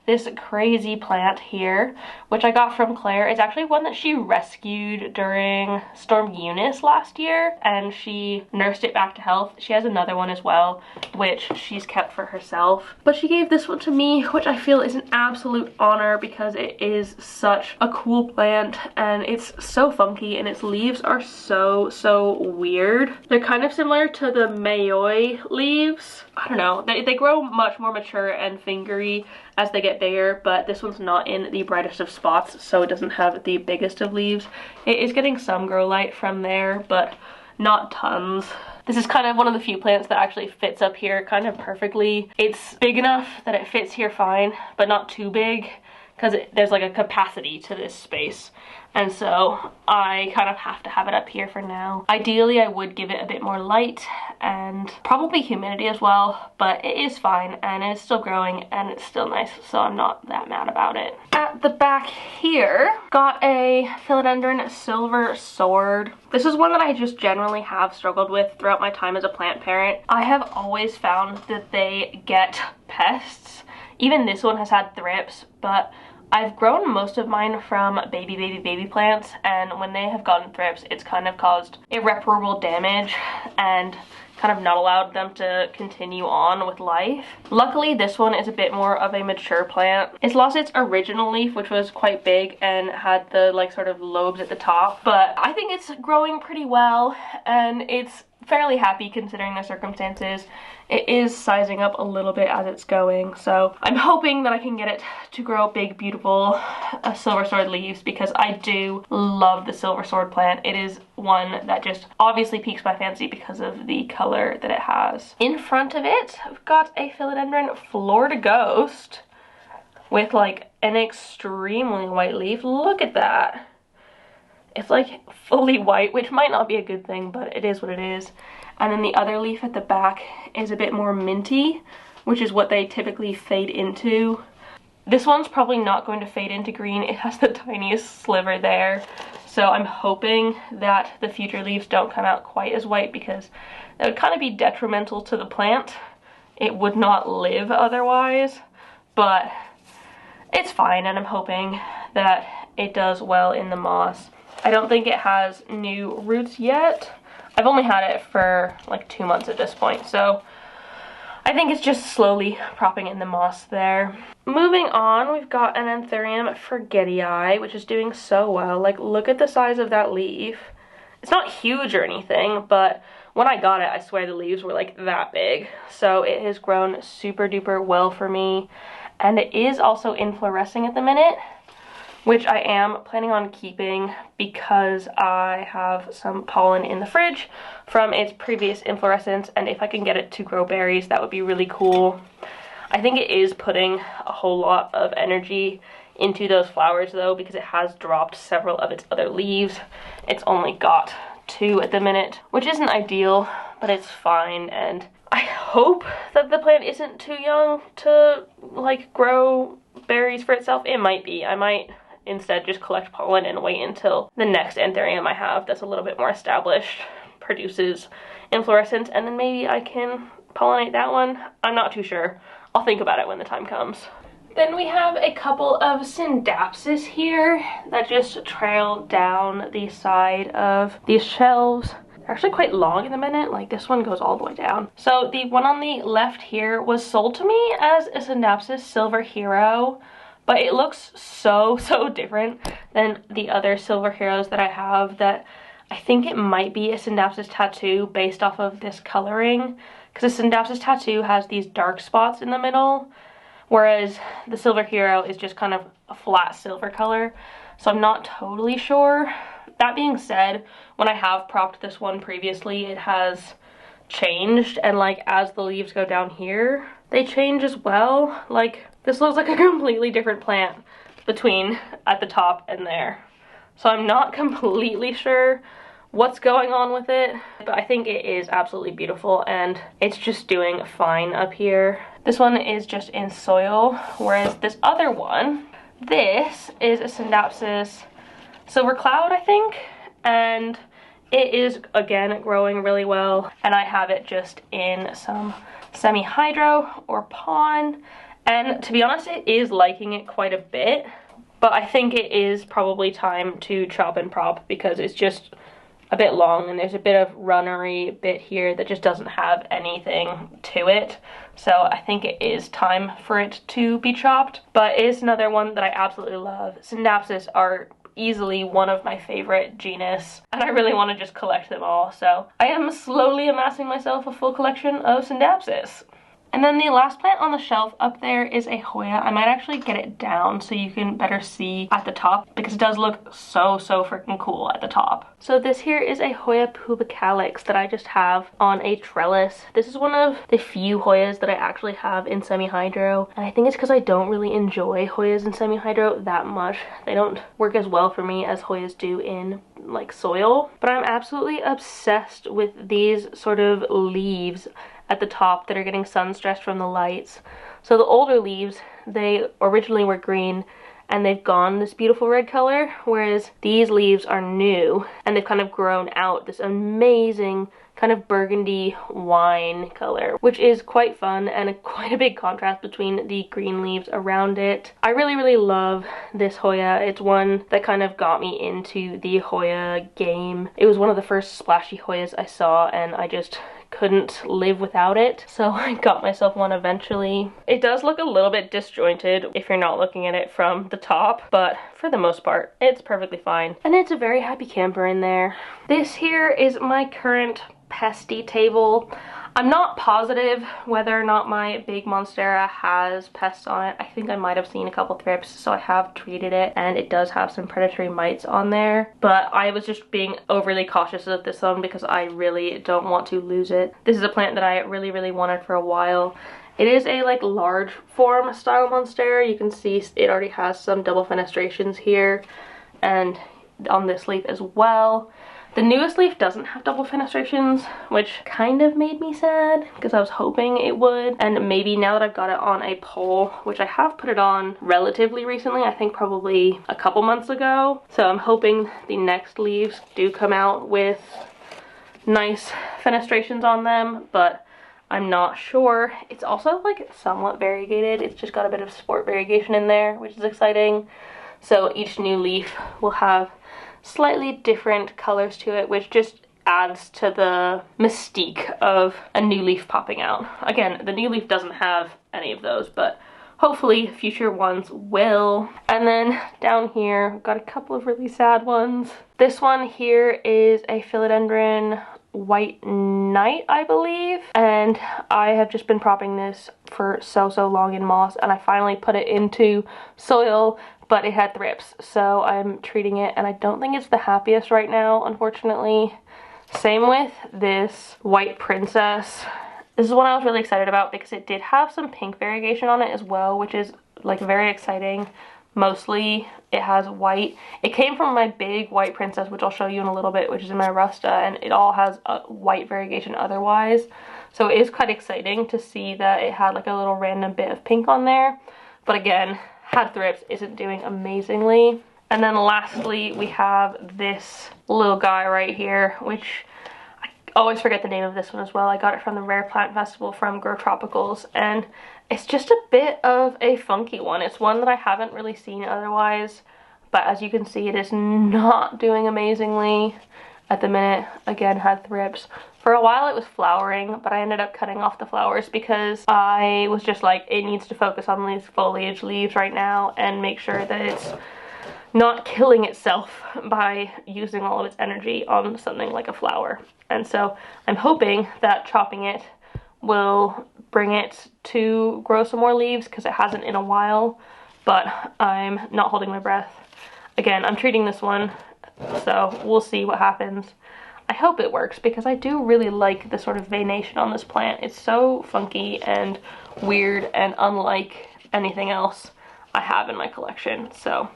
this crazy plant here, which I got from Claire. It's actually one that she rescued during Storm Eunice last year, and she nursed it back to health. She has another one as well, which she's kept for herself. But she gave this one to me, which I feel is an absolute honor, because it is such a cool plant, and it's so funky, and its leaves are so weird. They're kind of similar to the Mayoi leaves. I don't know, they grow much more mature and fingery as they get bigger, but this one's not in the brightest of spots, so it doesn't have the biggest of leaves. It is getting some grow light from there, but not tons. This is kind of one of the few plants that actually fits up here kind of perfectly. It's big enough that it fits here fine, but not too big, because there's like a capacity to this space. And so I kind of have to have it up here for now. Ideally, I would give it a bit more light and probably humidity as well, but it is fine, and it's still growing, and it's still nice, so I'm not that mad about it. At the back here, got a Philodendron Silver Sword. This is one that I just generally have struggled with throughout my time as a plant parent. I have always found that they get pests. Even this one has had thrips, but I've grown most of mine from baby plants, and when they have gotten thrips, it's kind of caused irreparable damage and kind of not allowed them to continue on with life. Luckily, this one is a bit more of a mature plant. It's lost its original leaf, which was quite big and had the like sort of lobes at the top, but I think it's growing pretty well, and it's fairly happy considering the circumstances. It is sizing up a little bit as it's going, so I'm hoping that I can get it to grow big, beautiful silver sword leaves, because I do love the silver sword plant. It is one that just obviously piques my fancy because of the color that it has. In front of it, I've got a Philodendron Florida Ghost with like an extremely white leaf. Look at that. It's like fully white, which might not be a good thing, but it is what it is. And then the other leaf at the back is a bit more minty, which is what they typically fade into. This one's probably not going to fade into green. It has the tiniest sliver there. So I'm hoping that the future leaves don't come out quite as white, because that would kind of be detrimental to the plant. It would not live otherwise, but it's fine, and I'm hoping that it does well in the moss. I don't think it has new roots yet. I've only had it for like 2 months at this point, so I think it's just slowly propping in the moss there. Moving on, we've got an Anthurium forgetii, which is doing so well. Like, look at the size of that leaf. It's not huge or anything, but when I got it, I swear the leaves were like that big. So it has grown super duper well for me, and it is also inflorescing at the minute. which I am planning on keeping because I have some pollen in the fridge from its previous inflorescence, and if I can get it to grow berries, that would be really cool. I think it is putting a whole lot of energy into those flowers though, because it has dropped several of its other leaves. It's only got 2 at the minute, which isn't ideal, but it's fine, and I hope that the plant isn't too young to like grow berries for itself. It might be. I might instead just collect pollen and wait until the next anthurium I have that's a little bit more established produces inflorescence, and then maybe I can pollinate that one. I'm not too sure. I'll think about it when the time comes. Then we have a couple of Scindapsus here that just trail down the side of these shelves. They're actually quite long in the minute, like this one goes all the way down. So the one on the left here was sold to me as a Scindapsus Silver Hero, but it looks so different than the other Silver Heroes that I have, that I think it might be a Scindapsus tattoo based off of this coloring, because a Scindapsus tattoo has these dark spots in the middle, whereas the Silver Hero is just kind of a flat silver color, so I'm not totally sure. That being said, when I have propped this one previously, it has changed, and like as the leaves go down here, they change as well. Like this looks like a completely different plant between at the top and there. So I'm not completely sure what's going on with it, but I think it is absolutely beautiful, and it's just doing fine up here. This one is just in soil, whereas this other one, this is a Scindapsus Silver Cloud, I think, and it is again growing really well, and I have it just in some semi-hydro or pond, and to be honest, it is liking it quite a bit, but I think it is probably time to chop and prop because it's just a bit long, and there's a bit of runnery bit here that just doesn't have anything to it. So I think it is time for it to be chopped, but it is another one that I absolutely love. Scindapsus are easily one of my favorite genus, and I really want to just collect them all. So I am slowly amassing myself a full collection of Scindapsus. And then the last plant on the shelf up there is a Hoya. I might actually get it down so you can better see at the top, because it does look so freaking cool at the top. So this here is a Hoya pubicalix that I just have on a trellis. This is one of the few Hoyas that I actually have in semi-hydro, and I think it's because I don't really enjoy Hoyas in semi-hydro that much. They don't work as well for me as Hoyas do in like soil, but I'm absolutely obsessed with these sort of leaves at the top that are getting sun stressed from the lights. So the older leaves, they originally were green and they've gone this beautiful red color, whereas these leaves are new and they've kind of grown out this amazing kind of burgundy wine color, which is quite fun and quite a big contrast between the green leaves around it. I really love this Hoya. It's one that kind of got me into the Hoya game. It was one of the first splashy Hoyas I saw, and I just couldn't live without it, so I got myself one eventually. It does look a little bit disjointed if you're not looking at it from the top, but for the most part it's perfectly fine, and it's a very happy camper in there. This here is my current pesty table. I'm not positive whether or not my big Monstera has pests on it. I think I might have seen a couple thrips, so I have treated it, and it does have some predatory mites on there, but I was just being overly cautious with this one because I really don't want to lose it. This is a plant that I really wanted for a while. It is a like large form style Monstera. You can see it already has some double fenestrations here and on this leaf as well. The newest leaf doesn't have double fenestrations, which kind of made me sad because I was hoping it would. And maybe now that I've got it on a pole, which I have put it on relatively recently, I think probably a couple months ago. So I'm hoping the next leaves do come out with nice fenestrations on them, but I'm not sure. It's also like somewhat variegated. It's just got a bit of sport variegation in there, which is exciting. So each new leaf will have slightly different colors to it, which just adds to the mystique of a new leaf popping out. Again, the new leaf doesn't have any of those, but hopefully future ones will. And then down here, we've got a couple of really sad ones. This one here is a philodendron White Knight, I believe, and I have just been propping this for so long in moss, and I finally put it into soil but it had thrips, so I'm treating it, and I don't think it's the happiest right now, unfortunately. Same with this white princess. This is one I was really excited about because it did have some pink variegation on it as well, which is like very exciting. Mostly it has white. It came from my big white princess, which I'll show you in a little bit, which is in my Rudsta, and it all has a white variegation otherwise. So it is quite exciting to see that it had like a little random bit of pink on there. But again, had thrips, isn't doing amazingly. And then lastly, we have this little guy right here, which I always forget the name of this one as well. I got it from the Rare Plant Festival from Grow Tropicals, and it's just a bit of a funky one. It's one that I haven't really seen otherwise, but as you can see, it is not doing amazingly at the minute. Again, had thrips. For a while it was flowering, but I ended up cutting off the flowers because I was just like, it needs to focus on these foliage leaves right now and make sure that it's not killing itself by using all of its energy on something like a flower. And so I'm hoping that chopping it will bring it to grow some more leaves because it hasn't in a while, but I'm not holding my breath. Again, I'm treating this one, so we'll see what happens. I hope it works because I do really like the sort of veination on this plant. It's so funky and weird and unlike anything else I have in my collection. So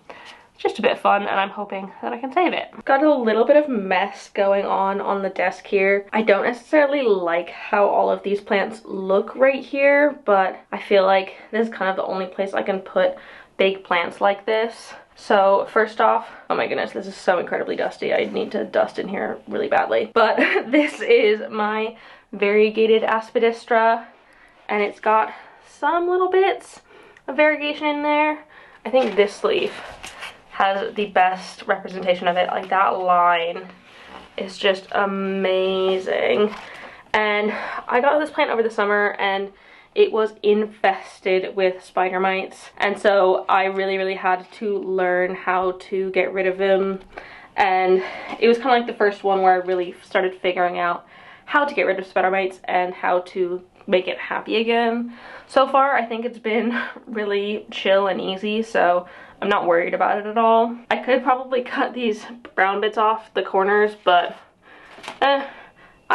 just a bit fun, and I'm hoping that I can save it. Got a little bit of mess going on the desk here. I don't necessarily like how all of these plants look right here, but I feel like this is kind of the only place I can put big plants like this. So first off, oh my goodness, this is so incredibly dusty. I need to dust in here really badly. But this is my variegated aspidistra, and it's got some little bits of variegation in there. I think this leaf has the best representation of it. Like, that line is just amazing. And I got this plant over the summer and it was infested with spider mites, and so I really had to learn how to get rid of them. And it was kind of like the first one where I really started figuring out how to get rid of spider mites and how to make it happy again. So far I think it's been really chill and easy, so I'm not worried about it at all. I could probably cut these brown bits off the corners, but I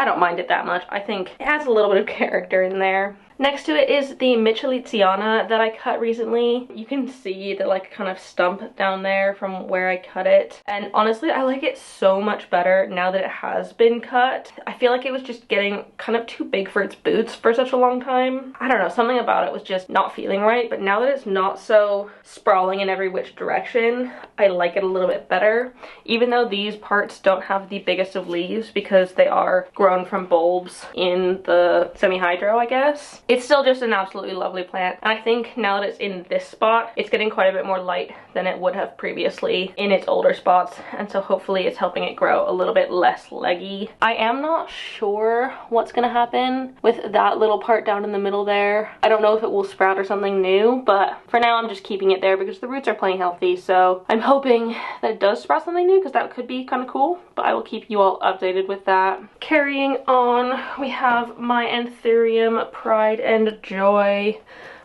don't mind it that much. I think it has a little bit of character in there. Next to it is the Micheliziana that I cut recently. You can see the like kind of stump down there from where I cut it. And honestly, I like it so much better now that it has been cut. I feel like it was just getting kind of too big for its boots for such a long time. I don't know, something about it was just not feeling right, but now that it's not so sprawling in every which direction, I like it a little bit better. Even though these parts don't have the biggest of leaves because they are grown from bulbs in the semi-hydro, I guess. It's still just an absolutely lovely plant, and I think now that it's in this spot, it's getting quite a bit more light than it would have previously in its older spots, and so hopefully it's helping it grow a little bit less leggy. I am not sure what's gonna happen with that little part down in the middle there. I don't know if it will sprout or something new, but for now I'm just keeping it there because the roots are plenty healthy, so I'm hoping that it does sprout something new because that could be kind of cool, but I will keep you all updated with that. Carrying on, we have my Anthurium Pride and Joy,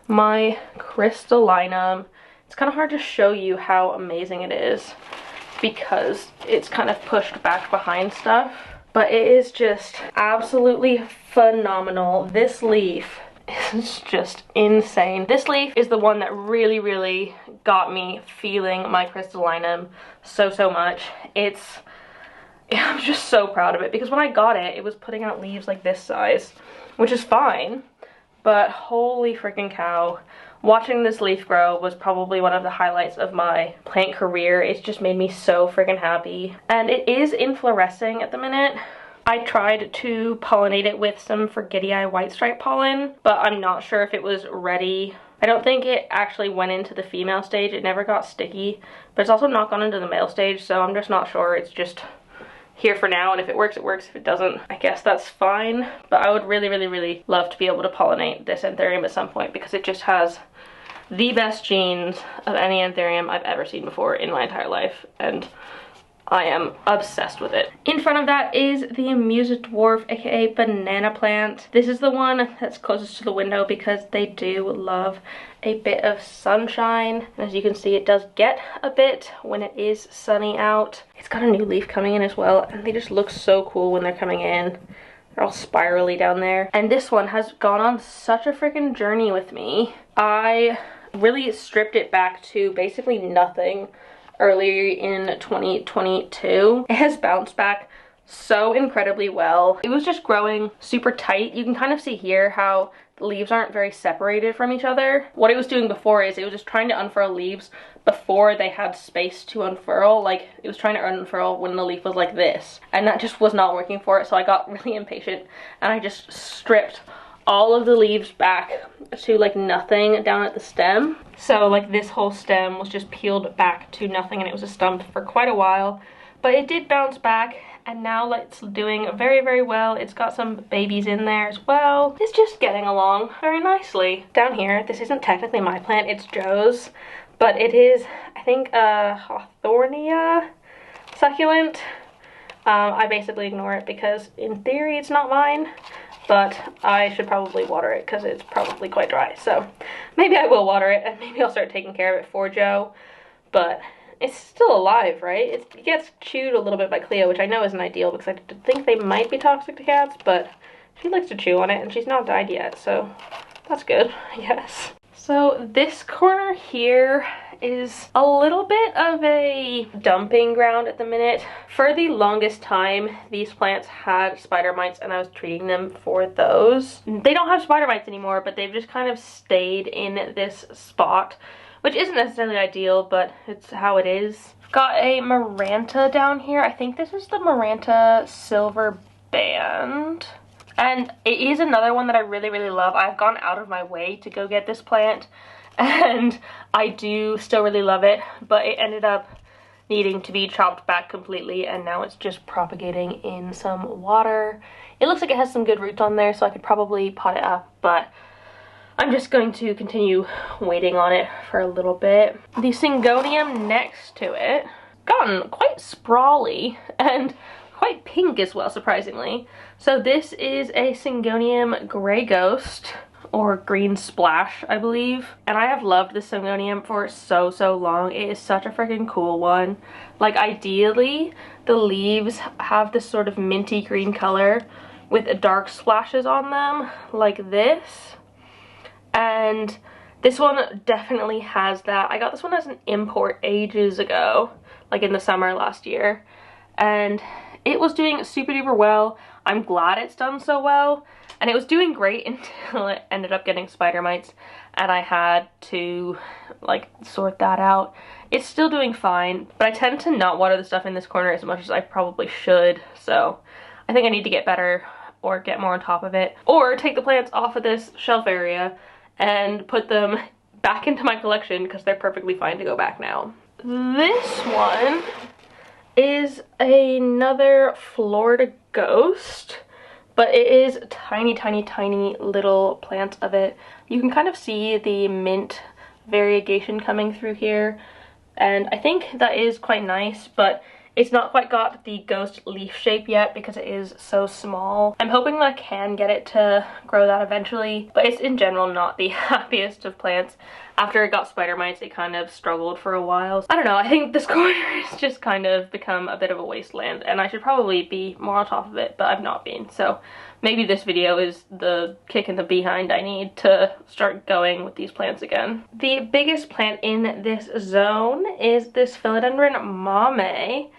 my crystallinum. It's kind of hard to show you how amazing it is because it's kind of pushed back behind stuff, but it is just absolutely phenomenal. This leaf is just insane. This leaf is the one that really got me feeling my crystallinum so much. I'm just so proud of it because when I got it, it was putting out leaves like this size, which is fine. But holy freaking cow, watching this leaf grow was probably one of the highlights of my plant career. It's just made me so freaking happy. And it is inflorescing at the minute. I tried to pollinate it with some Forgetii white stripe pollen, but I'm not sure if it was ready. I don't think it actually went into the female stage. It never got sticky, but it's also not gone into the male stage, so I'm just not sure. It's just here for now, and if it works, it works. If it doesn't, I guess that's fine. But I would really love to be able to pollinate this Anthurium at some point because it just has the best genes of any Anthurium I've ever seen before in my entire life, and I am obsessed with it. In front of that is the Amuse Dwarf, aka banana plant. This is the one that's closest to the window because they do love a bit of sunshine. And as you can see, it does get a bit when it is sunny out. It's got a new leaf coming in as well, and they just look so cool when they're coming in. They're all spirally down there. And this one has gone on such a freaking journey with me. I really stripped it back to basically nothing earlier in 2022. It has bounced back so incredibly well. It was just growing super tight. You can kind of see here how the leaves aren't very separated from each other. What it was doing before is it was just trying to unfurl leaves before they had space to unfurl. Like, it was trying to unfurl when the leaf was like this, and that just was not working for it. So I got really impatient and I just stripped all of the leaves back to like nothing down at the stem. So like this whole stem was just peeled back to nothing, and it was a stump for quite a while, but it did bounce back, and now it's doing very, very well. It's got some babies in there as well. It's just getting along very nicely. Down here, this isn't technically my plant, it's Joe's, but it is, I think, a Hawthornia succulent. I basically ignore it because in theory it's not mine, but I should probably water it because it's probably quite dry. So maybe I will water it, and maybe I'll start taking care of it for Joe. But it's still alive, right? It gets chewed a little bit by Cleo, which I know isn't ideal because I think they might be toxic to cats, but she likes to chew on it and she's not died yet, so that's good, I guess. So this corner here is a little bit of a dumping ground at the minute. For the longest time, these plants had spider mites and I was treating them for those. They don't have spider mites anymore, but they've just kind of stayed in this spot, which isn't necessarily ideal, but it's how it is. Got a Maranta down here. I think this is the Maranta Silver Band. And it is another one that I really, really love. I've gone out of my way to go get this plant, and I do still really love it, but it ended up needing to be chopped back completely, and now it's just propagating in some water. It looks like it has some good roots on there, so I could probably pot it up, but I'm just going to continue waiting on it for a little bit. The Syngonium next to it gotten quite sprawly and quite pink as well, surprisingly. So this is a Syngonium Grey Ghost, or Green Splash, I believe. And I have loved this Syngonium for so long. It is such a freaking cool one. Like, ideally, the leaves have this sort of minty green color with dark splashes on them, like this. And this one definitely has that. I got this one as an import ages ago, like in the summer last year. And it was doing super duper well. I'm glad it's done so well. And it was doing great until it ended up getting spider mites, and I had to like sort that out. It's still doing fine, but I tend to not water the stuff in this corner as much as I probably should. So I think I need to get better, or get more on top of it, or take the plants off of this shelf area and put them back into my collection because they're perfectly fine to go back now. This one is another Florida Ghost, but it is tiny little plants of it. You can kind of see the mint variegation coming through here, and I think that is quite nice, but it's not quite got the ghost leaf shape yet because it is so small. I'm hoping that I can get it to grow that eventually, but it's in general not the happiest of plants. After it got spider mites, it kind of struggled for a while. I don't know, I think this corner has just kind of become a bit of a wasteland, and I should probably be more on top of it, but I've not been. So maybe this video is the kick in the behind I need to start going with these plants again. The biggest plant in this zone is this Philodendron Mame,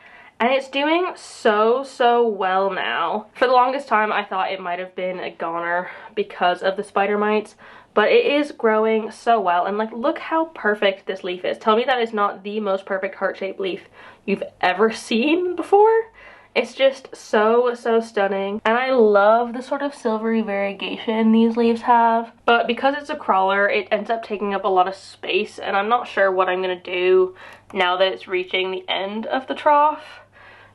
and it's doing so well now. For the longest time, I thought it might have been a goner because of the spider mites, but it is growing so well, and like, look how perfect this leaf is. Tell me that is not the most perfect heart-shaped leaf you've ever seen before. It's just so stunning, and I love the sort of silvery variegation these leaves have. But because it's a crawler, it ends up taking up a lot of space, and I'm not sure what I'm gonna do now that it's reaching the end of the trough.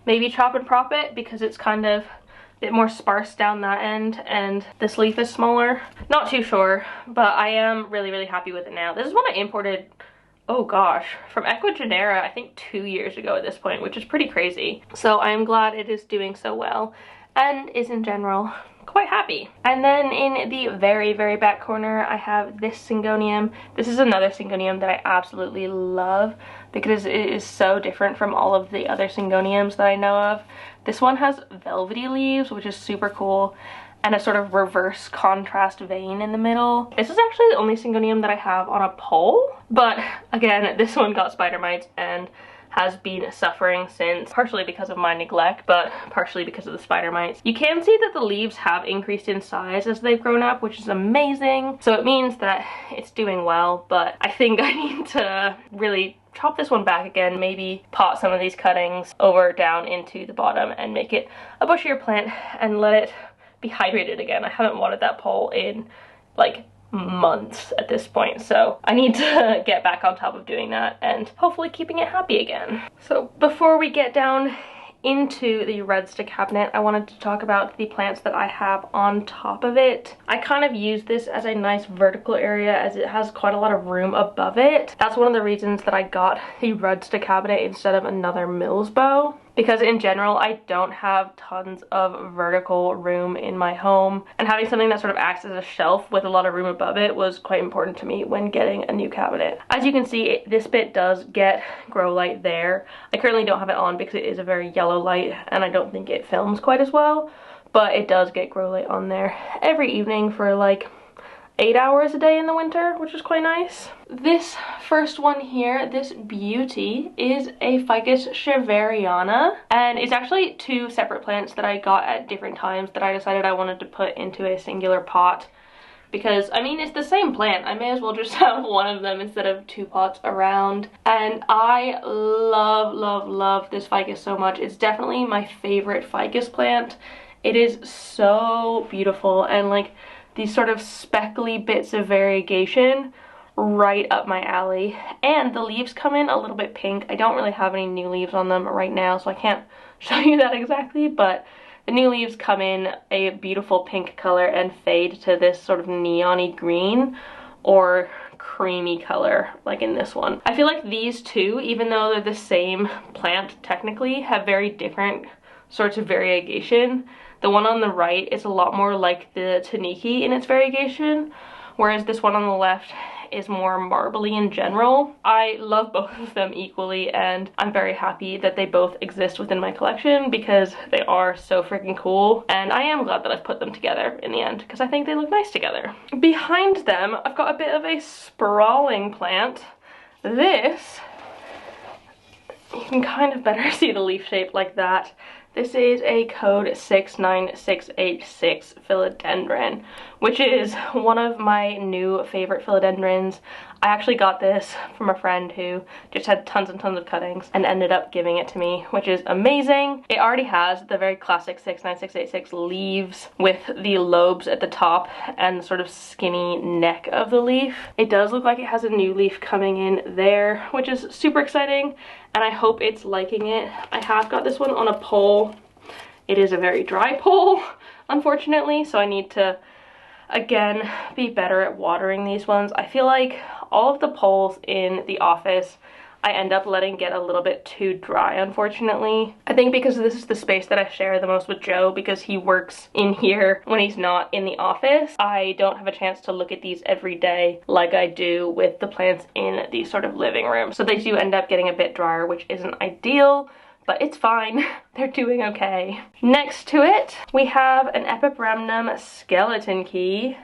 Maybe chop and prop it because it's kind of bit more sparse down that end, and this leaf is smaller. Not too sure, but I am really happy with it now. This is one I imported oh gosh, from Ecuagenera, I think 2 years ago at this point, which is pretty crazy. So I'm glad it is doing so well and is in general quite happy. And then in the very, very back corner, I have this Syngonium. This is another Syngonium that I absolutely love because it is so different from all of the other Syngoniums that I know of. This one has velvety leaves, which is super cool, and a sort of reverse contrast vein in the middle. This is actually the only Syngonium that I have on a pole, but again, this one got spider mites and has been suffering since, partially because of my neglect, but partially because of the spider mites. You can see that the leaves have increased in size as they've grown up, which is amazing. So it means that it's doing well, but I think I need to really chop this one back again, maybe pot some of these cuttings over down into the bottom and make it a bushier plant and let it be hydrated again. I haven't watered that pole in like months at this point, so I need to get back on top of doing that and hopefully keeping it happy again. So before we get down into the Rudsta cabinet, I wanted to talk about the plants that I have on top of it. I kind of use this as a nice vertical area as it has quite a lot of room above it. That's one of the reasons that I got the Rudsta cabinet instead of another Mills bow, because in general I don't have tons of vertical room in my home, and having something that sort of acts as a shelf with a lot of room above it was quite important to me when getting a new cabinet. As you can see, this bit does get grow light there. I currently don't have it on because it is a very yellow light and I don't think it films quite as well, but it does get grow light on there every evening for like 8 hours a day in the winter, which is quite nice. This first one here, this beauty, is a Ficus Shaveriana, and it's actually two separate plants that I got at different times that I decided I wanted to put into a singular pot, because I mean, it's the same plant. I may as well just have one of them instead of two pots around. And I love, love, love this ficus so much. It's definitely my favorite ficus plant. It is so beautiful, and like these sort of speckly bits of variegation right up my alley. And the leaves come in a little bit pink. I don't really have any new leaves on them right now, so I can't show you that exactly, but the new leaves come in a beautiful pink color and fade to this sort of neon-y green or creamy color, like in this one. I feel like these two, even though they're the same plant technically, have very different sorts of variegation. The one on the right is a lot more like the Taniki in its variegation, whereas this one on the left is more marbly in general. I love both of them equally, and I'm very happy that they both exist within my collection because they are so freaking cool, and I am glad that I've put them together in the end because I think they look nice together. Behind them, I've got a bit of a sprawling plant. This, you can kind of better see the leaf shape like that. This is a code 69686 philodendron, which is one of my new favorite philodendrons. I actually got this from a friend who just had tons and tons of cuttings and ended up giving it to me, which is amazing. It already has the very classic 69686 leaves with the lobes at the top and the sort of skinny neck of the leaf. It does look like it has a new leaf coming in there, which is super exciting, and I hope it's liking it. I have got this one on a pole. It is a very dry pole, unfortunately, so I need to again be better at watering these ones. I feel like all of the poles in the office I end up letting get a little bit too dry, unfortunately. I think because this is the space that I share the most with Joe, because he works in here when he's not in the office. I don't have a chance to look at these every day like I do with the plants in the sort of living room. So they do end up getting a bit drier, which isn't ideal, but it's fine. They're doing okay. Next to it, we have an Epipremnum skeleton key.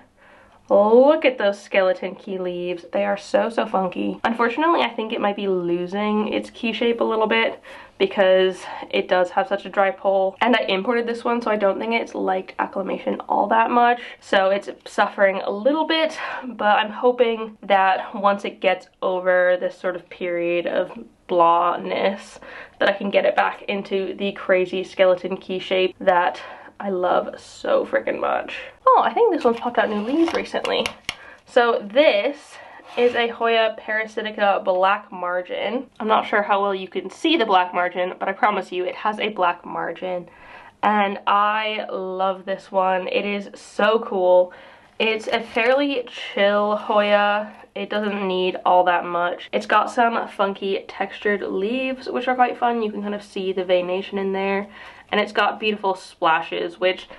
Look at those skeleton key leaves. They are so, so funky. Unfortunately, I think it might be losing its key shape a little bit because it does have such a dry pole. And I imported this one, so I don't think it's liked acclimation all that much. So it's suffering a little bit, but I'm hoping that once it gets over this sort of period of blahness, that I can get it back into the crazy skeleton key shape that I love so freaking much. Oh, I think this one's popped out new leaves recently. So this is a Hoya parasitica black margin. I'm not sure how well you can see the black margin, but I promise you it has a black margin. And I love this one. It is so cool. It's a fairly chill Hoya. It doesn't need all that much. It's got some funky textured leaves, which are quite fun. You can kind of see the veination in there. And it's got beautiful splashes, which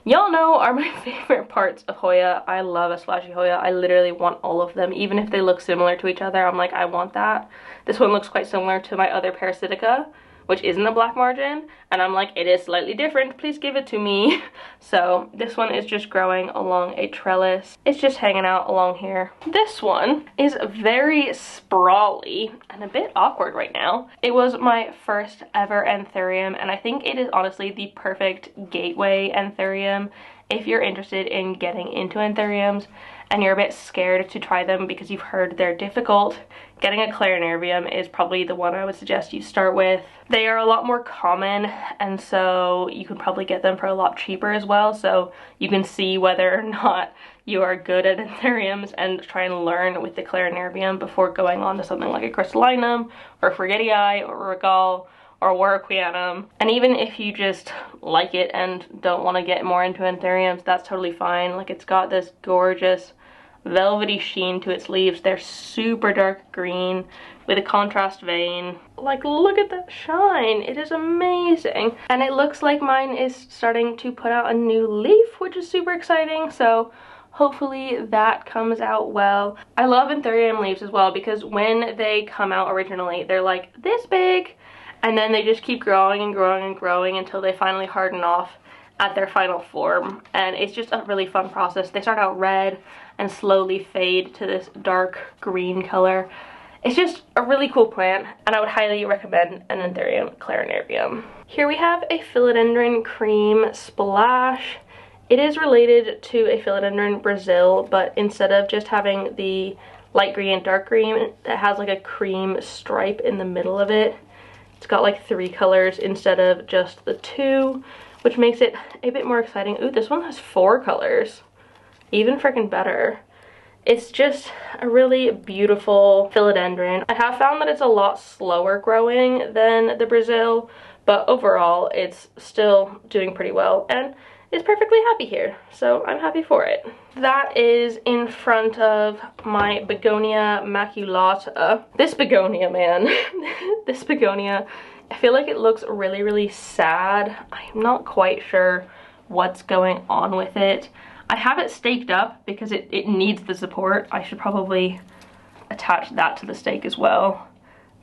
y'all know are my favorite parts of Hoya. I love a splashy Hoya. I literally want all of them. Even if they look similar to each other, I'm like, I want that. This one looks quite similar to my other Parasitica, which isn't a black margin, and I'm like, it is slightly different, please give it to me. So this one is just growing along a trellis. It's just hanging out along here. This one is very sprawly and a bit awkward right now. It was my first ever anthurium, and I think it is honestly the perfect gateway anthurium if you're interested in getting into anthuriums and you're a bit scared to try them because you've heard they're difficult. Getting a clarinervium is probably the one I would suggest you start with. They are a lot more common, and so you can probably get them for a lot cheaper as well, so you can see whether or not you are good at anthuriums and try and learn with the clarinervium before going on to something like a crystallinum or forgetii or regal or warwickwianum. And even if you just like it and don't want to get more into anthuriums, that's totally fine. Like, it's got this gorgeous velvety sheen to its leaves. They're super dark green with a contrast vein. Like, look at that shine. It is amazing. And it looks like mine is starting to put out a new leaf, which is super exciting. So hopefully that comes out well. I love anthurium leaves as well because when they come out originally, they're like this big, and then they just keep growing and growing and growing until they finally harden off at their final form. And it's just a really fun process. They start out red and slowly fade to this dark green color. It's just a really cool plant, and I would highly recommend an anthurium clarinervium. Here we have a philodendron cream splash. It is related to a philodendron Brazil, but instead of just having the light green and dark green, it has like a cream stripe in the middle of it. It's got like 3 colors instead of just the 2, which makes it a bit more exciting. Ooh, this one has 4 colors. Even freaking better. It's just a really beautiful philodendron. I have found that it's a lot slower growing than the Brazil, but overall it's still doing pretty well and is perfectly happy here, so I'm happy for it. That is in front of my begonia maculata. This begonia, man. This begonia, I feel like it looks really, really sad. I'm not quite sure what's going on with it. I have it staked up because it needs the support. I should probably attach that to the stake as well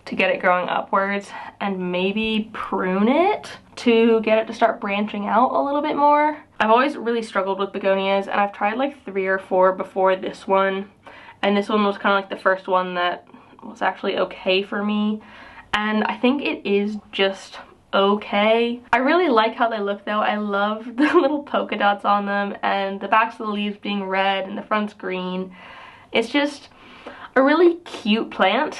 to get it growing upwards, and maybe prune it to get it to start branching out a little bit more. I've always really struggled with begonias, and I've tried like 3 or 4 before this one, and this one was kind of like the first one that was actually okay for me, and I think it is just okay. I really like how they look though. I love the little polka dots on them and the backs of the leaves being red and the front's green. It's just a really cute plant.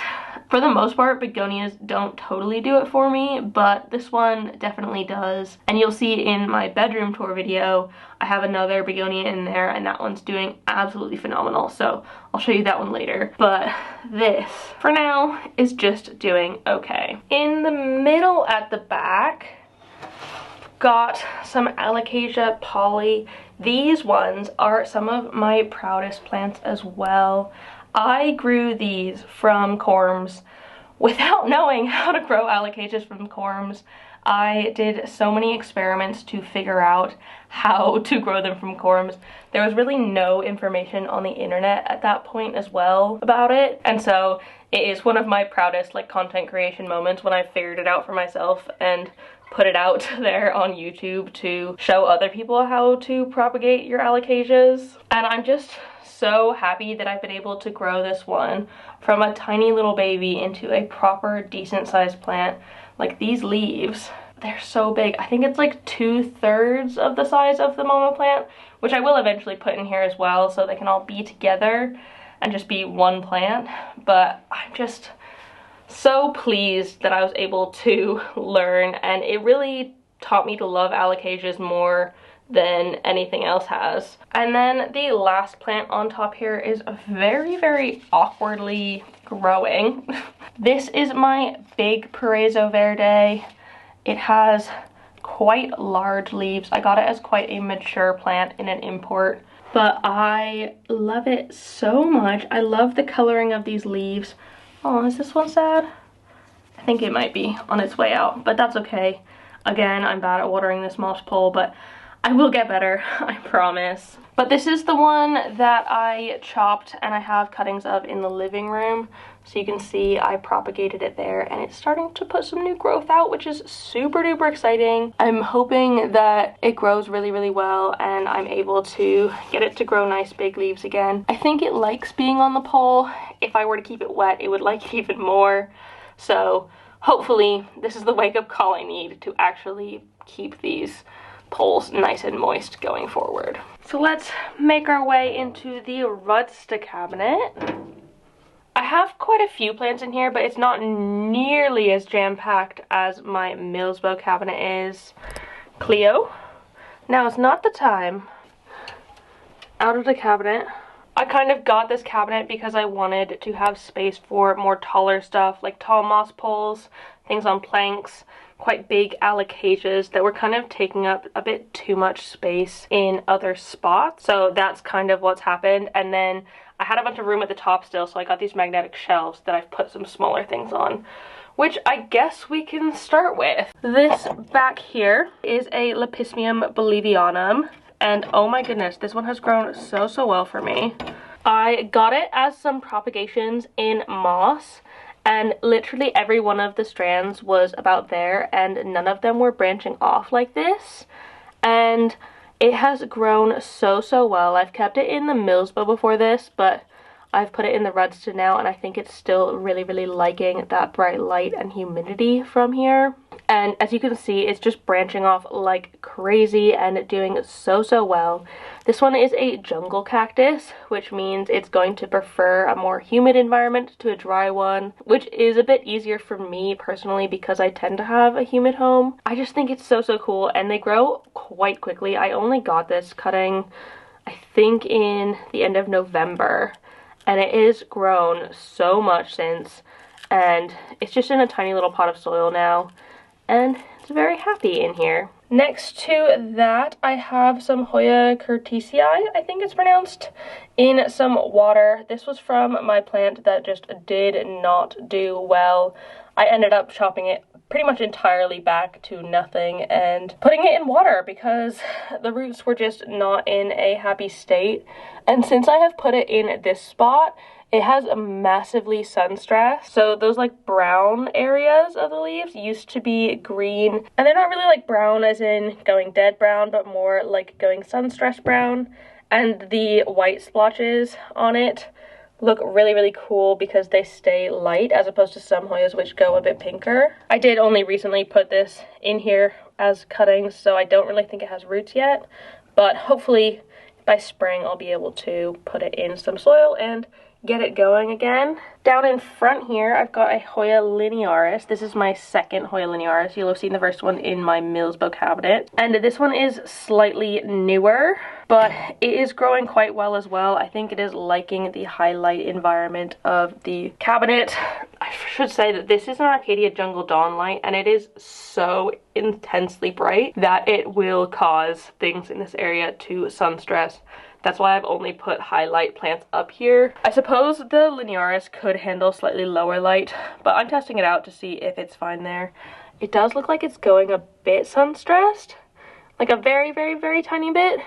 For the most part, begonias don't totally do it for me, but this one definitely does. And you'll see in my bedroom tour video, I have another begonia in there, and that one's doing absolutely phenomenal. So I'll show you that one later. But this, for now, is just doing okay. In the middle at the back, got some Alocasia poly. These ones are some of my proudest plants as well. I grew these from corms without knowing how to grow alocasias from corms. I did so many experiments to figure out how to grow them from corms. There was really no information on the internet at that point as well about it, and so it is one of my proudest like content creation moments when I figured it out for myself and put it out there on YouTube to show other people how to propagate your alocasias. And I'm just so happy that I've been able to grow this one from a tiny little baby into a proper decent sized plant. Like, these leaves, they're so big. I think it's like 2/3 of the size of the mama plant, which I will eventually put in here as well so they can all be together and just be one plant. But I'm just so pleased that I was able to learn, and it really taught me to love alocasias more than anything else has. And then the last plant on top here is very, very awkwardly growing. This is my big Paraiso Verde. It has quite large leaves. I got it as quite a mature plant in an import but I love it so much. I love the coloring of these leaves. Oh, is this one sad? I think it might be on its way out, but that's okay. Again, I'm bad at watering this moss pole, but I will get better, I promise. But this is the one that I chopped and I have cuttings of in the living room. So you can see I propagated it there and it's starting to put some new growth out, which is super duper exciting. I'm hoping that it grows really, really well and I'm able to get it to grow nice big leaves again. I think it likes being on the pole. If I were to keep it wet, it would like it even more. So hopefully this is the wake-up call I need to actually keep these poles nice and moist going forward. So let's make our way into the Rudsta cabinet. I have quite a few plants in here, but it's not nearly as jam-packed as my Millsbow cabinet is. Cleo, now is not the time. Out of the cabinet. I kind of got this cabinet because I wanted to have space for more taller stuff, like tall moss poles, things on planks, quite big alocasias that were kind of taking up a bit too much space in other spots. So that's kind of what's happened. And then I had a bunch of room at the top still, so I got these magnetic shelves that I've put some smaller things on, which I guess we can start with. This back here is a Lepismium bolivianum. And oh my goodness, this one has grown so well for me. I got it as some propagations in moss, and literally every one of the strands was about there, and none of them were branching off like this. And it has grown so well. I've kept it in the Millsbow before this, but I've put it in the Rudsta now, and I think it's still really liking that bright light and humidity from here. And as you can see, it's just branching off like crazy and doing so well. This one is a jungle cactus, which means it's going to prefer a more humid environment to a dry one, which is a bit easier for me personally because I tend to have a humid home. I just think it's so cool, and they grow quite quickly. I only got this cutting, I think, in the end of November, and it has grown so much since, and it's just in a tiny little pot of soil now, and it's very happy in here. Next to that, I have some Hoya curtisii, I think it's pronounced, in some water. This was from my plant that just did not do well. I ended up chopping it pretty much entirely back to nothing and putting it in water because the roots were just not in a happy state. And since I have put it in this spot, it has a massively sun stressed. So those like brown areas of the leaves used to be green, and they're not really like brown as in going dead brown, but more like going sun stressed brown. And the white splotches on it look really cool because they stay light as opposed to some Hoyas which go a bit pinker. I did only recently put this in here as cuttings, so I don't really think it has roots yet, but hopefully by spring I'll be able to put it in some soil and get it going again. Down in front here, I've got a Hoya linearis. This is my second Hoya linearis. You'll have seen the first one in my Millsbow cabinet. And this one is slightly newer, but it is growing quite well as well. I think it is liking the highlight environment of the cabinet. I should say that this is an Arcadia Jungle Dawn light, and it is so intensely bright that it will cause things in this area to sun stress. That's why I've only put highlight plants up here. I suppose the linearis could handle slightly lower light, but I'm testing it out to see if it's fine there. It does look like it's going a bit sun stressed, like a very tiny bit,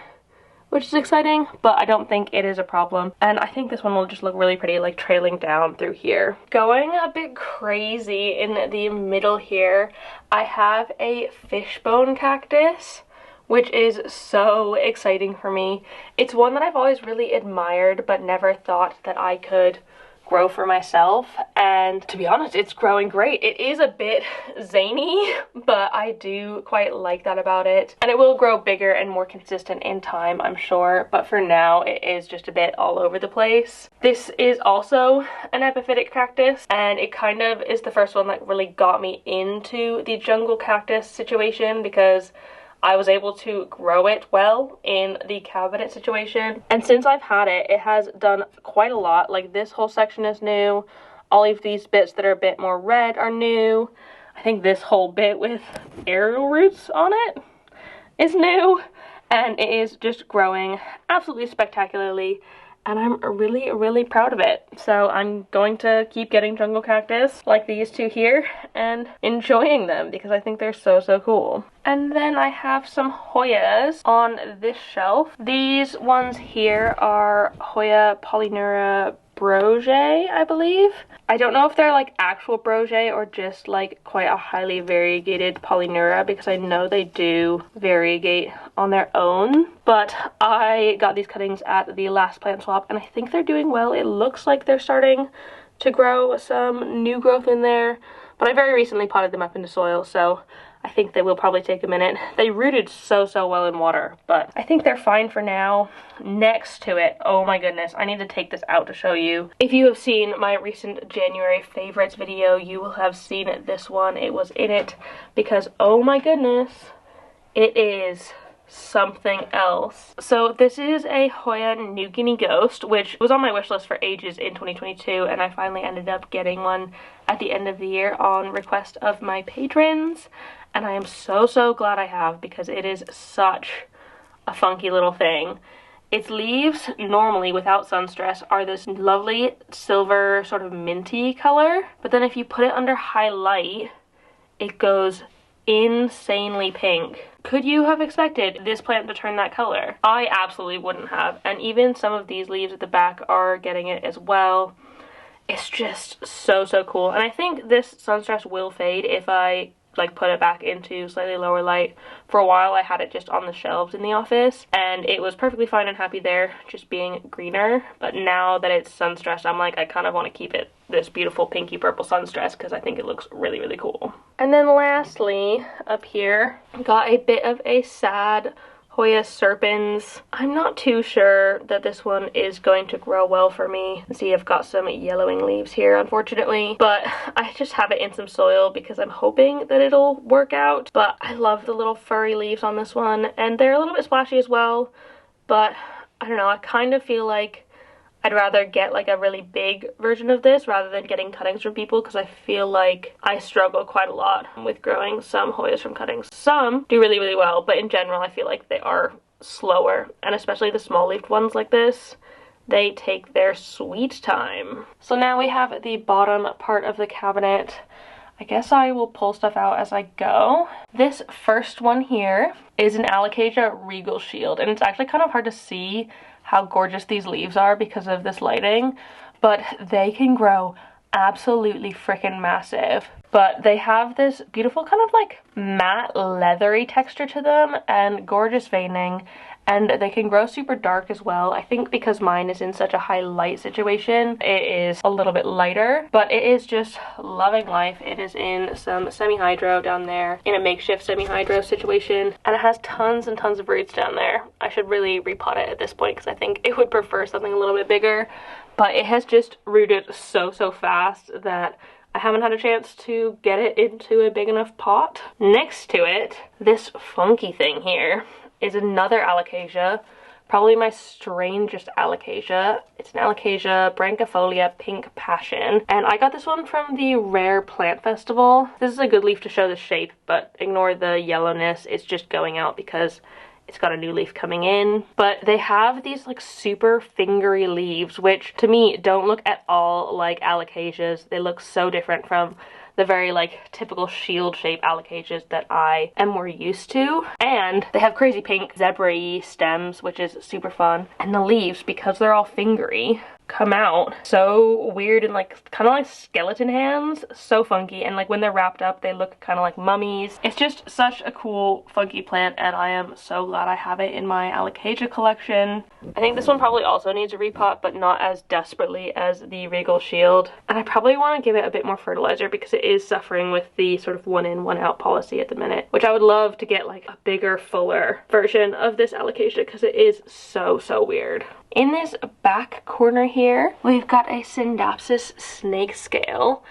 which is exciting, but I don't think it is a problem. And I think this one will just look really pretty, like trailing down through here. Going a bit crazy in the middle here, I have a fishbone cactus, which is so exciting for me. It's one that I've always really admired, but never thought that I could grow for myself. And to be honest, it's growing great. It is a bit zany, but I do quite like that about it. And it will grow bigger and more consistent in time, I'm sure. But for now, it is just a bit all over the place. This is also an epiphytic cactus, and it kind of is the first one that really got me into the jungle cactus situation because I was able to grow it well in the cabinet situation. And since I've had it, it has done quite a lot. Like this whole section is new. All of these bits that are a bit more red are new. I think this whole bit with aerial roots on it is new. and it is just growing absolutely spectacularly. And I'm really, really proud of it. So I'm going to keep getting jungle cactus like these two here and enjoying them because I think they're so, so cool. And then I have some Hoyas on this shelf. These ones here are Hoya Polyneura Broge, I believe. I don't know if they're like actual Broge or just like quite a highly variegated Polyneura, because I know they do variegate on their own. But I got these cuttings at the last plant swap and I think they're doing well. It looks like they're starting to grow some new growth in there, but I very recently potted them up into soil, so I think they will probably take a minute. They rooted so well in water, but I think they're fine for now. Next to it, oh my goodness, I need to take this out to show you. If you have seen my recent January favorites video, you will have seen this one. It was in it because, oh my goodness, it is something else. So this is a Hoya New Guinea Ghost, which was on my wish list for ages in 2022, and I finally ended up getting one at the end of the year on request of my patrons. And I am so glad I have, because it is such a funky little thing. Its leaves, normally without sun stress, are this lovely silver sort of minty color. But then if you put it under high light, it goes insanely pink. Could you have expected this plant to turn that color? I absolutely wouldn't have. And even some of these leaves at the back are getting it as well. It's just so cool. And I think this sun stress will fade if I like put it back into slightly lower light. For a while I had it just on the shelves in the office and it was perfectly fine and happy there, just being greener. But now that it's sun stressed, I'm like, I kind of want to keep it this beautiful pinky purple sun stress because I think it looks really cool. And then lastly, up here, got a bit of a sad Hoya Serpens. I'm not too sure that this one is going to grow well for me. See, I've got some yellowing leaves here, unfortunately, but I just have it in some soil because I'm hoping that it'll work out. But I love the little furry leaves on this one, and they're a little bit splashy as well, but I don't know, I kind of feel like I'd rather get like a really big version of this rather than getting cuttings from people, because I feel like I struggle quite a lot with growing some Hoyas from cuttings. Some do really well, but in general I feel like they are slower, and especially the small leafed ones like this, they take their sweet time. So now we have the bottom part of the cabinet. I guess I will pull stuff out as I go. This first one here is an Alocasia Regal Shield, and it's actually kind of hard to see how gorgeous these leaves are because of this lighting, but they can grow absolutely freaking massive. But they have this beautiful kind of like matte leathery texture to them and gorgeous veining, and they can grow super dark as well. I think because mine is in such a high light situation, it is a little bit lighter, but it is just loving life. It is in some semi-hydro down there, in a makeshift semi-hydro situation, and it has tons and tons of roots down there. I should really repot it at this point because I think it would prefer something a little bit bigger, but it has just rooted so fast that I haven't had a chance to get it into a big enough pot. Next to it, this funky thing here is another Alocasia, probably my strangest Alocasia. It's an Alocasia Branchifolia Pink Passion, and I got this one from the Rare Plant Festival. This is a good leaf to show the shape, but ignore the yellowness. It's just going out because it's got a new leaf coming in. But they have these like super fingery leaves, which to me don't look at all like Alocasias. They look so different from the very like typical shield shape Alocasias that I am more used to. And they have crazy pink zebra-y stems, which is super fun. And the leaves, because they're all fingery, come out so weird and like kind of like skeleton hands. So funky, and like when they're wrapped up they look kind of like mummies. It's just such a cool funky plant, and I am so glad I have it in my Alocasia collection. I think this one probably also needs a repot, but not as desperately as the Regal Shield, and I probably want to give it a bit more fertilizer because it is suffering with the sort of one in one out policy at the minute, which I would love to get like a bigger, fuller version of this Alocasia because it is so weird. In this back corner here, we've got a Syndapsis snake scale,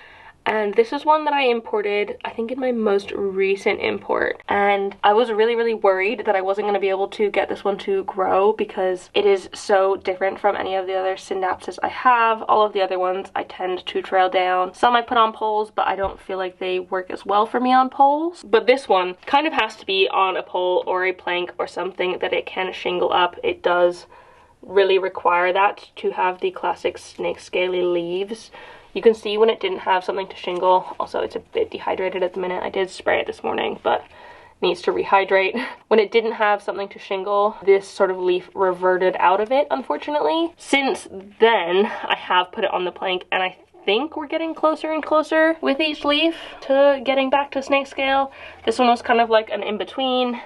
And this is one that I imported, I think, in my most recent import. And I was really worried that I wasn't going to be able to get this one to grow because it is so different from any of the other synapses I have. All of the other ones I tend to trail down. Some I put on poles, but I don't feel like they work as well for me on poles. But this one kind of has to be on a pole or a plank or something that it can shingle up. It does really require that to have the classic snake scaly leaves. You can see when it didn't have something to shingle. Also, it's a bit dehydrated at the minute. I did spray it this morning, but needs to rehydrate. When it didn't have something to shingle, this sort of leaf reverted out of it, unfortunately. Since then, I have put it on the plank, and I think we're getting closer and closer with each leaf to getting back to snake scale. This one was kind of like an in-between.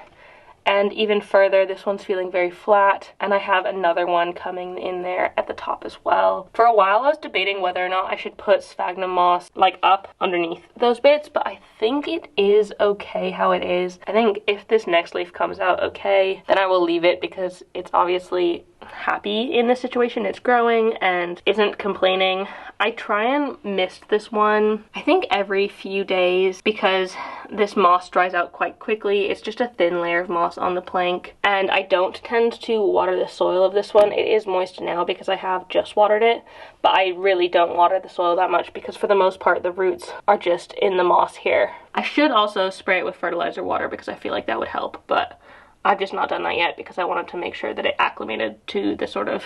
And even further, this one's feeling very flat, and I have another one coming in there at the top as well. For a while I was debating whether or not I should put sphagnum moss like up underneath those bits, but I think it is okay how it is. I think if this next leaf comes out okay, then I will leave it because it's obviously happy in this situation. It's growing and isn't complaining. I try and mist this one, I think, every few days because this moss dries out quite quickly. It's just a thin layer of moss on the plank, and I don't tend to water the soil of this one. It is moist now because I have just watered it, but I really don't water the soil that much because for the most part the roots are just in the moss here. I should also spray it with fertilizer water because I feel like that would help, but I've just not done that yet because I wanted to make sure that it acclimated to the sort of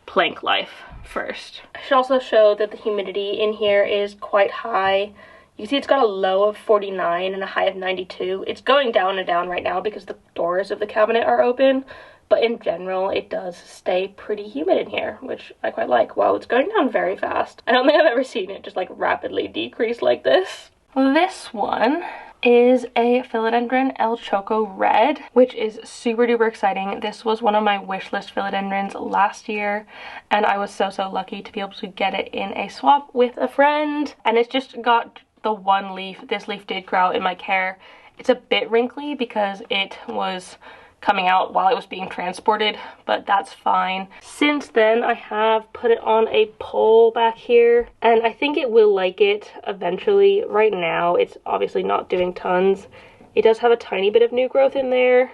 plank life first. I should also show that the humidity in here is quite high. You can see it's got a low of 49 and a high of 92. It's going down and down right now because the doors of the cabinet are open, but in general it does stay pretty humid in here, which I quite like. Wow, it's going down very fast. I don't think I've ever seen it just like rapidly decrease like this. This one is a Philodendron El Choco Red, which is super duper exciting. This was one of my wish list philodendrons last year, and I was so lucky to be able to get it in a swap with a friend. And it's just got the one leaf. This leaf did grow out in my care. It's a bit wrinkly because it was coming out while it was being transported, but that's fine. Since then, I have put it on a pole back here, and I think it will like it eventually. Right now, it's obviously not doing tons. It does have a tiny bit of new growth in there,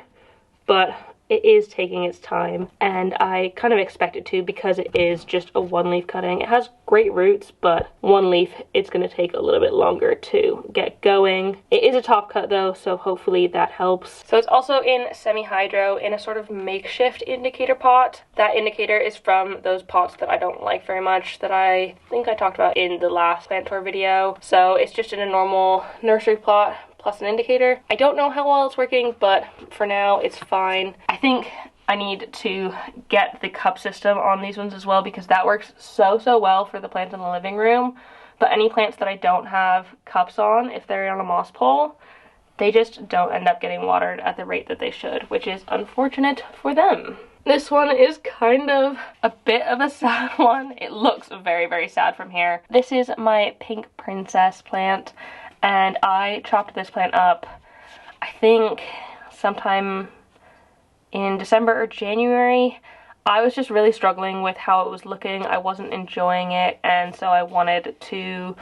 but it is taking its time, and I kind of expect it to because it is just a one leaf cutting. It has great roots, but one leaf, it's going to take a little bit longer to get going. It is a top cut though, so hopefully that helps. So it's also in semi-hydro in a sort of makeshift indicator pot. That indicator is from those pots that I don't like very much that I think I talked about in the last plant tour video. So it's just in a normal nursery plot plus an indicator. I don't know how well it's working, but for now it's fine. I think I need to get the cup system on these ones as well because that works so well for the plants in the living room. But any plants that I don't have cups on, if they're on a moss pole, they just don't end up getting watered at the rate that they should, which is unfortunate for them. This one is kind of a bit of a sad one. It looks very sad from here. This is my pink princess plant, and I chopped this plant up, I think sometime in December or January. I was just really struggling with how it was looking. I wasn't enjoying it, and so I wanted to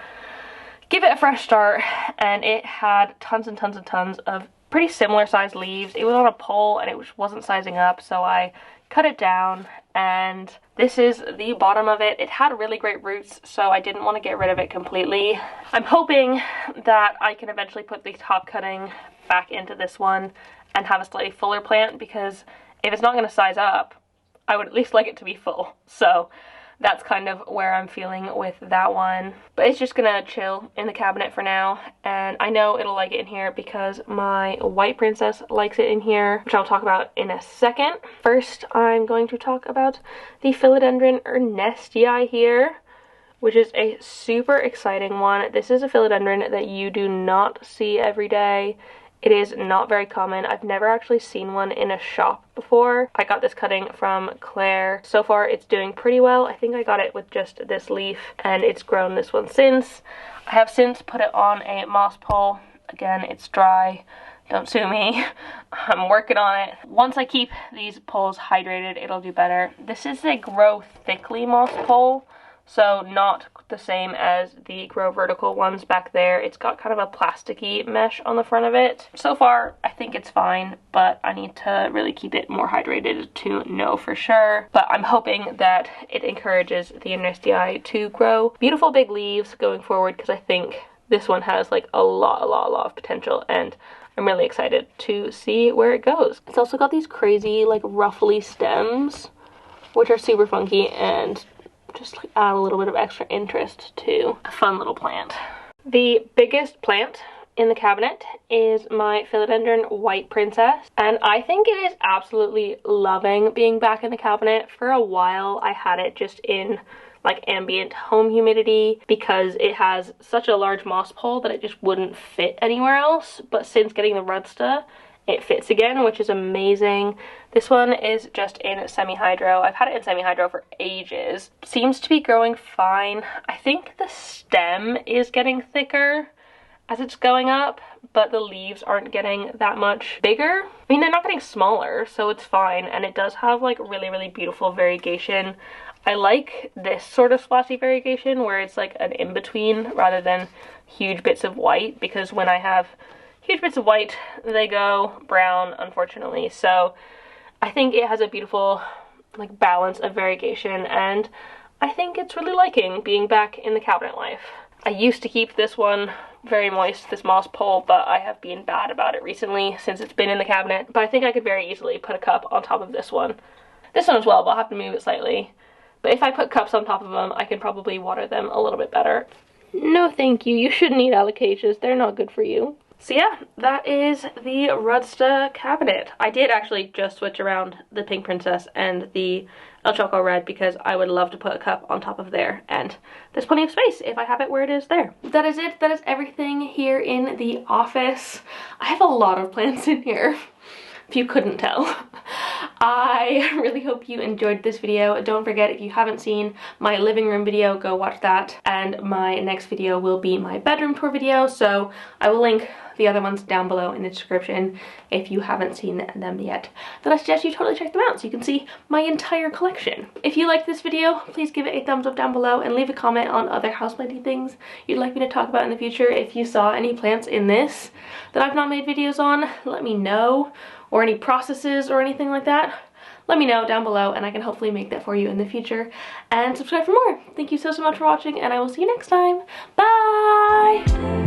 give it a fresh start, and it had tons and tons of pretty similar sized leaves. It was on a pole and it wasn't sizing up, so I cut it down, and this is the bottom of it. It had really great roots, so I didn't want to get rid of it completely. I'm hoping that I can eventually put the top cutting back into this one and have a slightly fuller plant, because if it's not going to size up, I would at least like it to be full. So that's kind of where I'm feeling with that one. But it's just gonna chill in the cabinet for now, and I know it'll like it in here because my white princess likes it in here, which I'll talk about in a second. First, I'm going to talk about the Philodendron Ernestii here, which is a super exciting one. This is a philodendron that you do not see every day. It is not very common. I've never actually seen one in a shop before. I got this cutting from Claire. So far it's doing pretty well. I think I got it with just this leaf, and it's grown this one since. I have since put it on a moss pole. Again, it's dry. Don't sue me. I'm working on it. Once I keep these poles hydrated, it'll do better. This is a grow thickly moss pole, So not the same as the Grow Vertical ones back there. It's got kind of a plasticky mesh on the front of it. So far, I think it's fine, but I need to really keep it more hydrated to know for sure. But I'm hoping that it encourages the Anistii to grow beautiful big leaves going forward, because I think this one has like a lot of potential, and I'm really excited to see where it goes. It's also got these crazy like ruffly stems, which are super funky and just like add a little bit of extra interest to a fun little plant. The biggest plant in the cabinet is my Philodendron White Princess, and I think it is absolutely loving being back in the cabinet. For a while I had it just in like ambient home humidity because it has such a large moss pole that it just wouldn't fit anywhere else, but since getting the Rudsta it fits again, which is amazing. This one is just in semi-hydro. I've had it in semi-hydro for ages. Seems to be growing fine. I think the stem is getting thicker as it's going up, but the leaves aren't getting that much bigger. I mean, they're not getting smaller, so it's fine, and it does have like really beautiful variegation. I like this sort of splashy variegation where it's like an in-between rather than huge bits of white, because when I have huge bits of white, they go brown, unfortunately. So I think it has a beautiful like balance of variegation, and I think it's really liking being back in the cabinet life. I used to keep this one very moist, this moss pole, but I have been bad about it recently since it's been in the cabinet. But I think I could very easily put a cup on top of this one. This one as well, but I'll have to move it slightly. But if I put cups on top of them, I can probably water them a little bit better. No thank you, you shouldn't eat alocasias, they're not good for you. So yeah, that is the Rudsta cabinet. I did actually just switch around the Pink Princess and the El Choco Red because I would love to put a cup on top of there, and there's plenty of space if I have it where it is there. That is it. That is everything here in the office. I have a lot of plants in here, if you couldn't tell. I really hope you enjoyed this video. Don't forget, if you haven't seen my living room video, go watch that. And my next video will be my bedroom tour video, so I will link the other ones down below in the description if you haven't seen them yet. Then I suggest you totally check them out so you can see my entire collection. If you liked this video, please give it a thumbs up down below and leave a comment on other houseplanty things you'd like me to talk about in the future. If you saw any plants in this that I've not made videos on, let me know. Or any processes or anything like that, let me know down below and I can hopefully make that for you in the future. And subscribe for more. Thank you so much for watching, and I will see you next time. Bye!